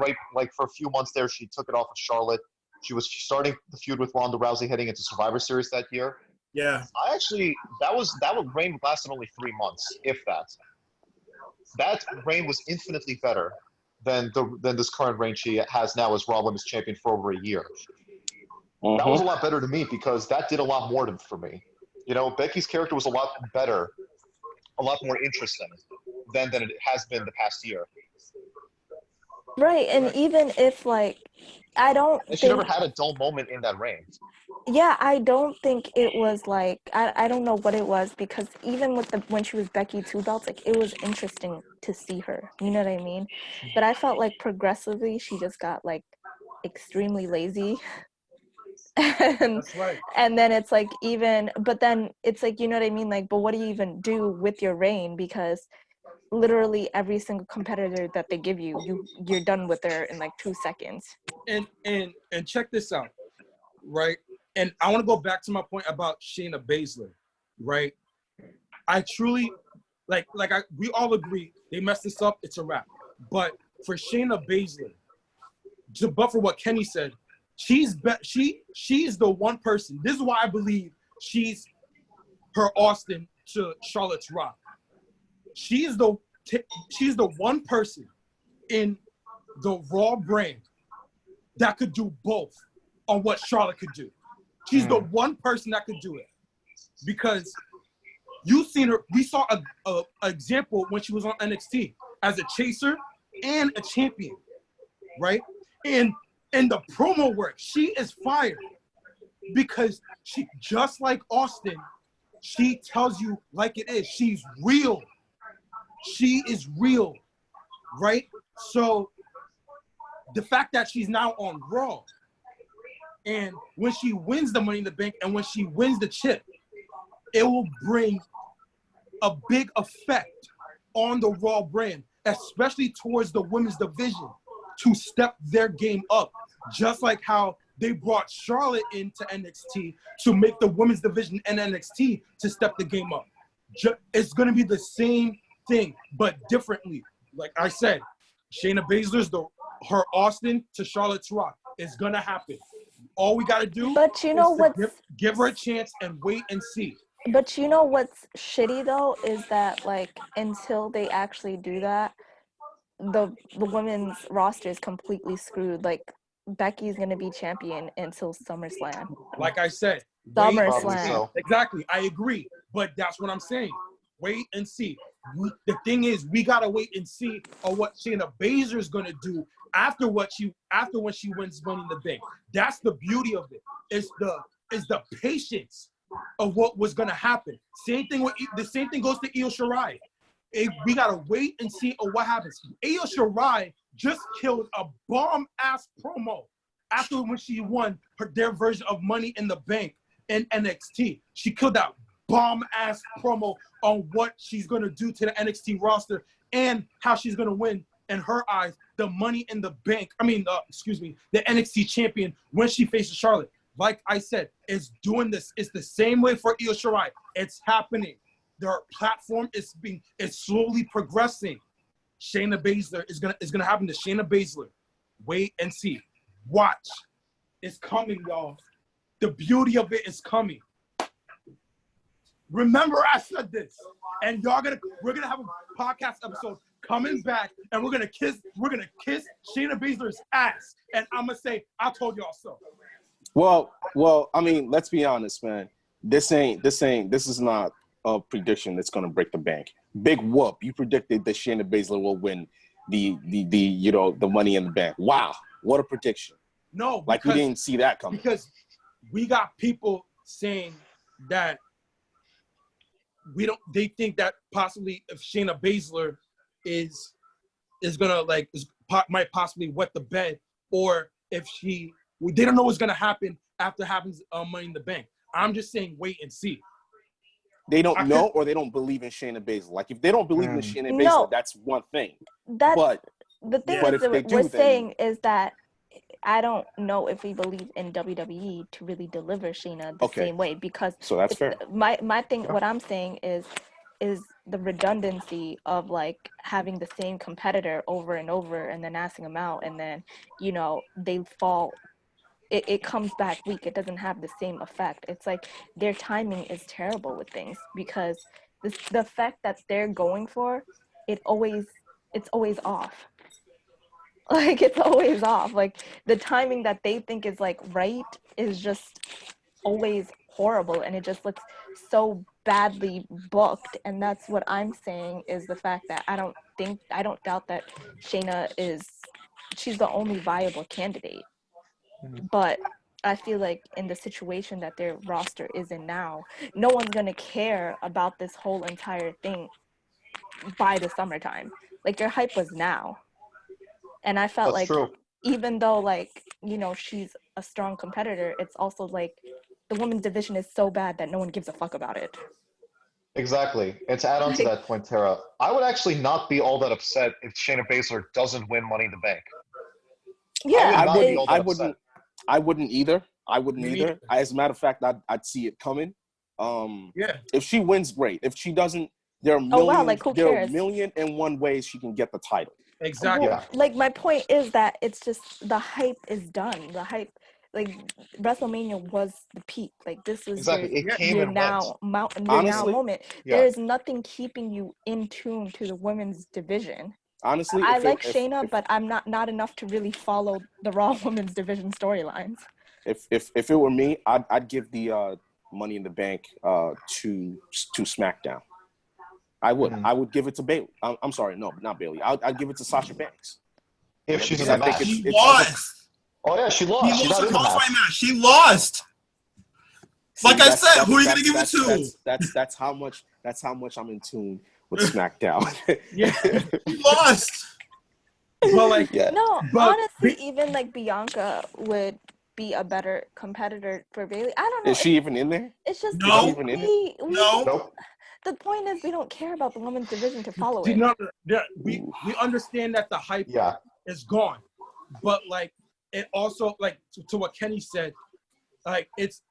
for a few months there, she took it off of Charlotte. She was starting the feud with Ronda Rousey heading into Survivor Series that year. Yeah. That reign lasted only 3 months, if that. That reign was infinitely better than this current reign she has now as Raw Women's Champion for over a year. That was a lot better to me because that did a lot more for me. Becky's character was a lot better, a lot more interesting than it has been the past year. Right, and even if I don't And think she never had a dull moment in that reign. Yeah, I don't think it was I don't know what it was, because even with when she was Becky 2 belts, it was interesting to see her. You know what I mean? But I felt progressively she just got extremely lazy. And, That's right. And then it's but then it's you know what I mean? But what do you even do with your reign? Because literally every single competitor that they give you're done with her in 2 seconds. And check this out, right? And I want to go back to my point about Shayna Baszler, right? I truly we all agree they messed this up. It's a wrap. But for Shayna Baszler, but for what Kenny said, she's the one person. This is why I believe she's her Austin to Charlotte's Rock. She's the one person in the Raw brand that could do both on what Charlotte could do. She's the one person that could do it, because you've seen her. We saw a example when she was on NXT as a chaser and a champion, right? And in the promo work, she is fired because she, just like Austin, she tells you like it is. She's real. She is real, right? So the fact that she's now on Raw, and when she wins the Money in the Bank and when she wins the chip, it will bring a big effect on the Raw brand, especially towards the women's division, to step their game up, just like how they brought Charlotte into NXT to make the women's division in NXT to step the game up. It's going to be the same thing, but differently. Like I said, Shayna Baszler's her Austin to Charlotte's Rock. It's going to happen. All we got to do is give her a chance and wait and see. But you know what's shitty though is that like until they actually do that, the women's roster is completely screwed. Like Becky's gonna be champion until SummerSlam. Like I said, SummerSlam. So. Exactly, I agree. But that's what I'm saying. Wait and see. The thing is, we gotta wait and see on what Shayna Baszler is gonna do after when she wins Money in the Bank. That's the beauty of it. It's the patience of what was gonna happen. The same thing goes to Io Shirai. We gotta wait and see what happens. Io Shirai just killed a bomb-ass promo after when she won their version of Money in the Bank in NXT. She killed that bomb-ass promo on what she's gonna do to the NXT roster and how she's gonna win, in her eyes, the Money in the Bank. The NXT champion when she faces Charlotte. Like I said, it's doing this. It's the same way for Io Shirai. It's happening. Their platform is slowly progressing. Shayna Baszler is gonna happen to Shayna Baszler. Wait and see. Watch. It's coming, y'all. The beauty of it is coming. Remember I said this. And we're gonna have a podcast episode coming back, and we're gonna kiss Shayna Baszler's ass. And I'm gonna say, I told y'all so. Well, I mean, let's be honest, man. This is not a prediction that's gonna break the bank. Big whoop. You predicted that Shayna Baszler will win the Money in the Bank. Wow, what a prediction. No, we didn't see that coming. Because we got people saying that they think that possibly if Shayna Baszler might possibly wet the bed, or if they don't know what's gonna happen after happens Money in the Bank. I'm just saying wait and see. They don't know, or they don't believe in Shayna Baszler. Like if they don't believe in Shayna Baszler, that's one thing. The thing we're saying is that I don't know if we believe in WWE to really deliver Shayna the same way, because so that's fair. My thing, what I'm saying is the redundancy of like having the same competitor over and over and then asking them out, and then they fall. It comes back weak. It doesn't have the same effect. It's like their timing is terrible with things, because the effect that they're going for, it's always off. Like it's always off. Like the timing that they think is like right is just always horrible, and it just looks so badly booked. And that's what I'm saying is the fact that I don't doubt that Shayna she's the only viable candidate. But I feel like in the situation that their roster is in now, no one's going to care about this whole entire thing by the summertime. Like their hype was now. And I felt even though she's a strong competitor, it's also like the women's division is so bad that no one gives a fuck about it. Exactly. And to add on to that point, Tara, I would actually not be all that upset if Shayna Baszler doesn't win Money in the Bank. Yeah, I wouldn't either. As a matter of fact, I'd see it coming. If she wins, great. If she doesn't, there are a million and one ways she can get the title. Exactly. Well, like my point is that it's just the hype is done. The hype, like WrestleMania was the peak. Like this was your now moment. Yeah. There is nothing keeping you in tune to the women's division. Honestly, I like Shayna, but I'm not enough to really follow the Raw Women's Division storylines. If it were me, I'd give the Money in the Bank to SmackDown. I would. I would give it to Bayley. I'm sorry, no, not Bayley. I'd give it to Sasha Banks. If she's in the match. Oh yeah, she He lost. She's lost not a in the match. qualifying match. She lost. Like I said, who are you gonna give it to? That's how much I'm in tune with SmackDown. Yeah. She lost. But like, Yeah. No, But honestly, even like Bianca would be a better competitor for Bailey. I don't know. Is she even in there? It's just No. Is she even in it? No. Nope. The point is we don't care about the women's division to follow see, it. no, we understand that the hype Yeah. is gone, but like it also like to what Kenny said, like it's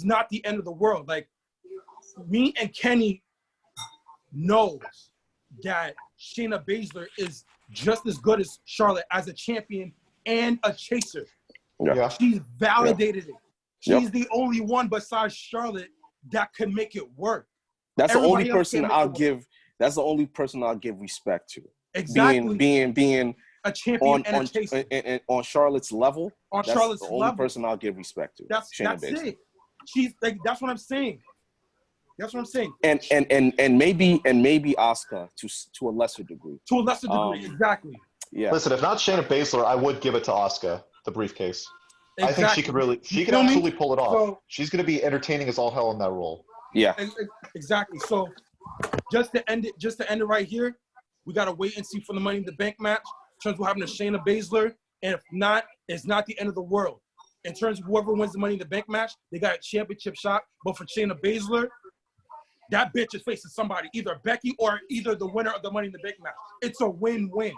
not the end of the world. Like me and Kenny knows that Shayna Baszler is just as good as Charlotte as a champion and a chaser. Yeah. She's validated it. Yep. She's the only one besides Charlotte that could make it work. That's the Everybody only else person can't make I'll it work. give. That's the only person I'll give respect to. Exactly. Being a champion and a chaser. on Charlotte's level. On That's Charlotte's the only level. person I'll give respect to. That's Baszler. it. She's like, that's what I'm saying. That's what I'm saying. And maybe Asuka to a lesser degree. To a lesser degree, exactly. Yeah. Listen, if not Shayna Baszler, I would give it to Asuka, the briefcase. Exactly. I think she can feel me? absolutely pull it off. So- She's going to be entertaining as all hell in that role. Yeah. Exactly. So just to end it right here, we gotta wait and see for the Money in the Bank match. In terms of what happened to Shayna Baszler, and if not, it's not the end of the world. In terms of whoever wins the Money in the Bank match, they got a championship shot. But for Shayna Baszler, that bitch is facing somebody, either Becky or either the winner of the Money in the Bank match. It's a win-win.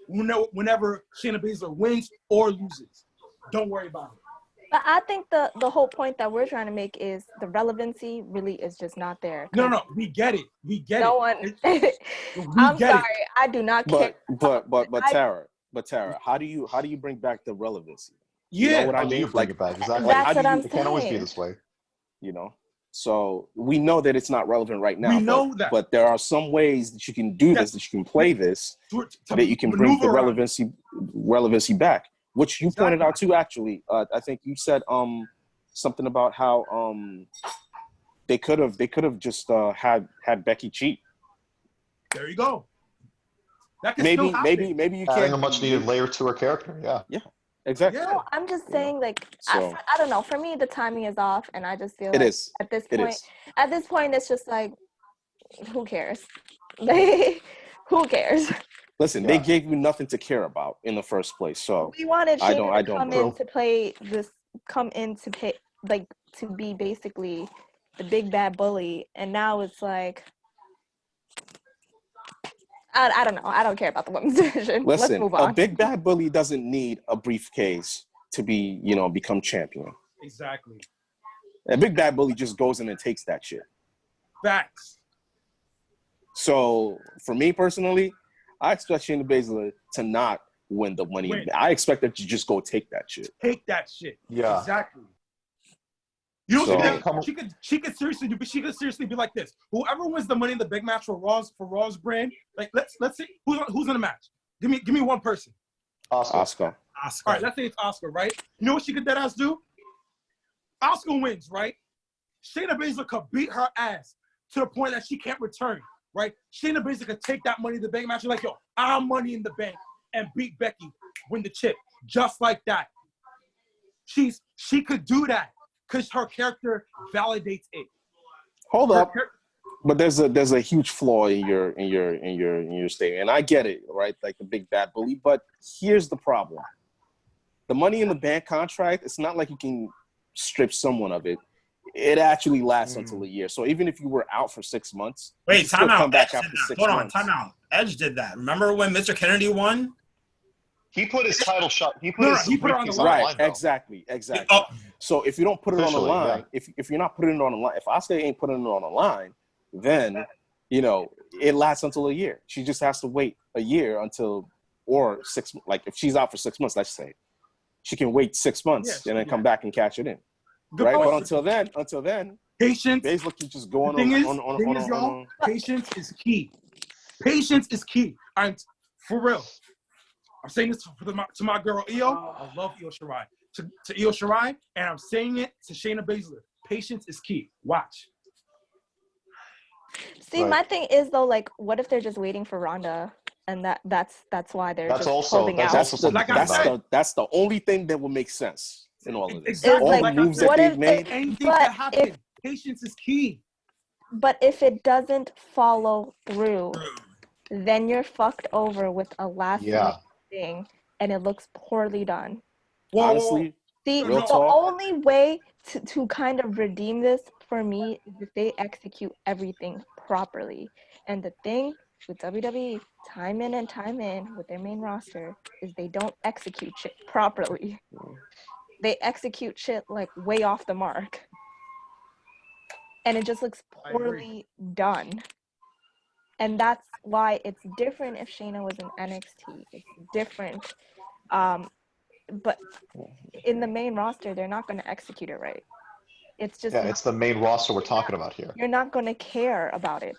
Whenever Shayna Baszler wins or loses, don't worry about it. But I think the whole point that we're trying to make is the relevancy really is just not there. No, we get it. We get No it. one. I'm sorry. I do not care. But Tara, how do you bring back the relevancy? Yeah. You know what I How do mean? you bring it back? Exactly. That's what I'm It can't always be saying. this way. You know. So we know that it's not relevant right now. We know that. But there are some ways that you can do this, that you can play this, that you can bring the relevancy back. Which you pointed out too, actually. I think you said something about how they could have just had Becky cheat. There you go. That can still happen. Maybe you Adding can't a much needed layer to her character. Yeah. Yeah, exactly. Yeah. No, I'm just saying, like, So- I don't know. For me, the timing is off, and I just feel It like is. at this It point, is. it's just like, who cares? Like, who cares? Listen, Yeah. they gave you nothing to care about in the first place. So We wanted I Shayna don't come in to pay, like, to be basically the big bad bully, and now it's like, I don't know. I don't care about the women's division. Let's listen, move on. a big bad bully doesn't need a briefcase to be, become champion. Exactly. A big bad bully just goes in and takes that shit. Facts. So for me personally, I expect Shayna Baszler to not win the money. Win. I expect her to just go take that shit. Take that shit. Yeah. Exactly. You know, So- she could seriously be like this. Whoever wins the Money in the Big match for Raw's brand, like let's see who's in the match. Give me one person. Asuka. Asuka. All right, let's say it's Oscar, right? You know what she could deadass do? Oscar wins, right? Shayna Baszler could beat her ass to the point that she can't return, right? Shayna Baszler could take that Money in the Bank match. You're like, yo, I'm Money in the Bank, and beat Becky, win the chip, just like that. She could do that because her character validates it. Hold up. But there's a huge flaw in your statement, and I get it, right? Like the big bad bully. But here's the problem: the Money in the Bank contract. It's not like you can strip someone of it. It actually lasts until a year. So even if you were out for 6 months, Wait, time out. come back Edge after did that. 6 Hold months. on, time out. Edge did that. Remember when Mr. Kennedy won? He put his title shot. He put No, his he put it on the briefcase line. Right, though. exactly. Oh, So if you don't put it on the Officially, line, if you're not putting it on the line, if Asuka ain't putting it on the line, then it lasts until a year. She just has to wait a year or 6. Like if she's out for 6 months, let's say, she can wait 6 months and then come back and catch it in. Good Right, point. but until then, Patience. Baszler can just go on. The thing is, y'all, patience is key. Patience is key. I'm for real. I'm saying this to my girl Io. I love Io Shirai. To Io Shirai, and I'm saying it to Shayna Baszler. Patience is key. Watch. See, Right. my thing is though, like, what if they're just waiting for Ronda and that's why they're That's just also holding that's out. also something Like to I think said, about. that's the only thing that would make sense in all of this. Exactly. All like the I moves said, that what they've if made. Anything but can happen. Patience is key. But if it doesn't follow through, then you're fucked over with a last minute thing, and it looks poorly done. Whoa, Honestly, See, real the talk. only way to kind of redeem this for me is if they execute everything properly. And the thing with WWE, time in and time in with their main roster, is they don't execute shit properly. They execute shit like way off the mark. And it just looks poorly done. And that's why it's different if Shayna was in NXT. It's different. But in the main roster, they're not going to execute it right. It's just It's the main roster we're talking about here. You're not going to care about it.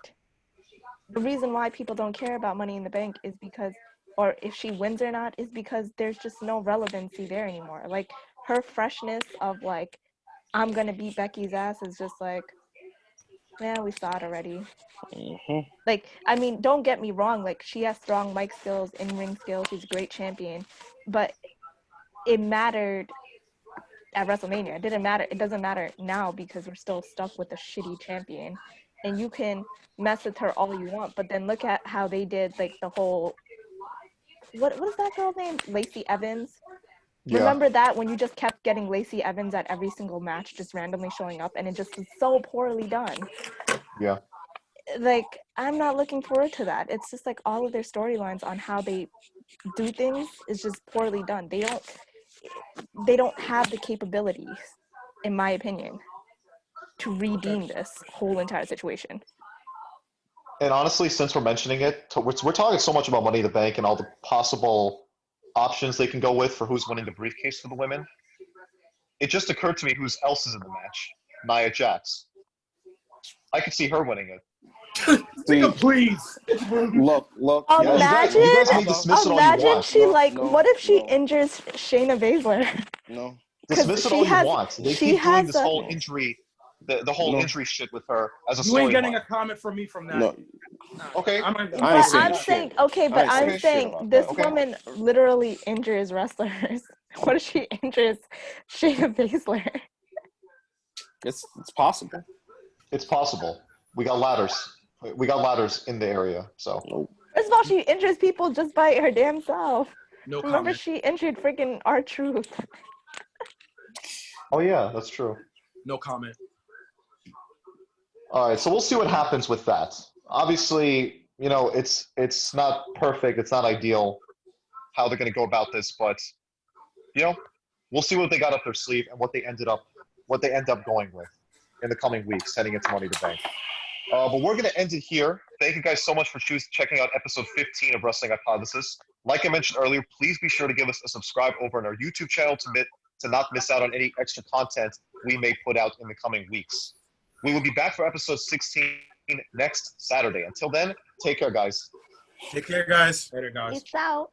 The reason why people don't care about Money in the Bank is because, or if she wins or not, is because there's just no relevancy there anymore. Like, her freshness of, like, I'm going to beat Becky's ass is just like, yeah, we saw it already. Like, I mean, don't get me wrong. Like, she has strong mic skills, in-ring skills. She's a great champion. But it mattered at WrestleMania. It didn't matter. It doesn't matter now because we're still stuck with a shitty champion. And you can mess with her all you want, but then look at how they did, like, the whole... What is that girl's name? Lacey Evans? Yeah. Remember that when you just kept getting Lacey Evans at every single match, just randomly showing up, and it just was so poorly done. Yeah. Like, I'm not looking forward to that. It's just like all of their storylines on how they do things is just poorly done. They don't have the capabilities, in my opinion, to redeem this whole entire situation. And honestly, since we're mentioning it, we're talking so much about Money in the Bank and all the possible options they can go with for who's winning the briefcase for the women. It just occurred to me who else is in the match. Nia Jax. I could see her winning it. See, Please. look. Imagine, you guys may dismiss it all you imagine want. she what if she no. injures Shayna Baszler? No. Dismiss it all you want. They keep doing this whole injury, the whole injury shit with her as a You ain't getting storyline. a comment from me from that. No. Okay. I'm saying, okay, but I'm saying this Okay. woman literally injures wrestlers. What if she injures Shayna Baszler? It's possible. It's possible. We got ladders. We got ladders in the area, so. First of all, she injures people just by her damn self. No Remember, comment. she injured freaking R-Truth. Oh yeah, that's true. No comment. All right, so we'll see what happens with that. Obviously, you know, it's not perfect, it's not ideal how they're going to go about this, but you know, we'll see what they got up their sleeve and what they end up going with in the coming weeks, heading into Money in the Bank. But we're going to end it here. Thank you guys so much for checking out episode 15 of Wrestling Hypothesis. Like I mentioned earlier, please be sure to give us a subscribe over on our YouTube channel to not miss out on any extra content we may put out in the coming weeks. We will be back for episode 16 next Saturday. Until then, take care, guys. Take care, guys. Later, guys. Peace out.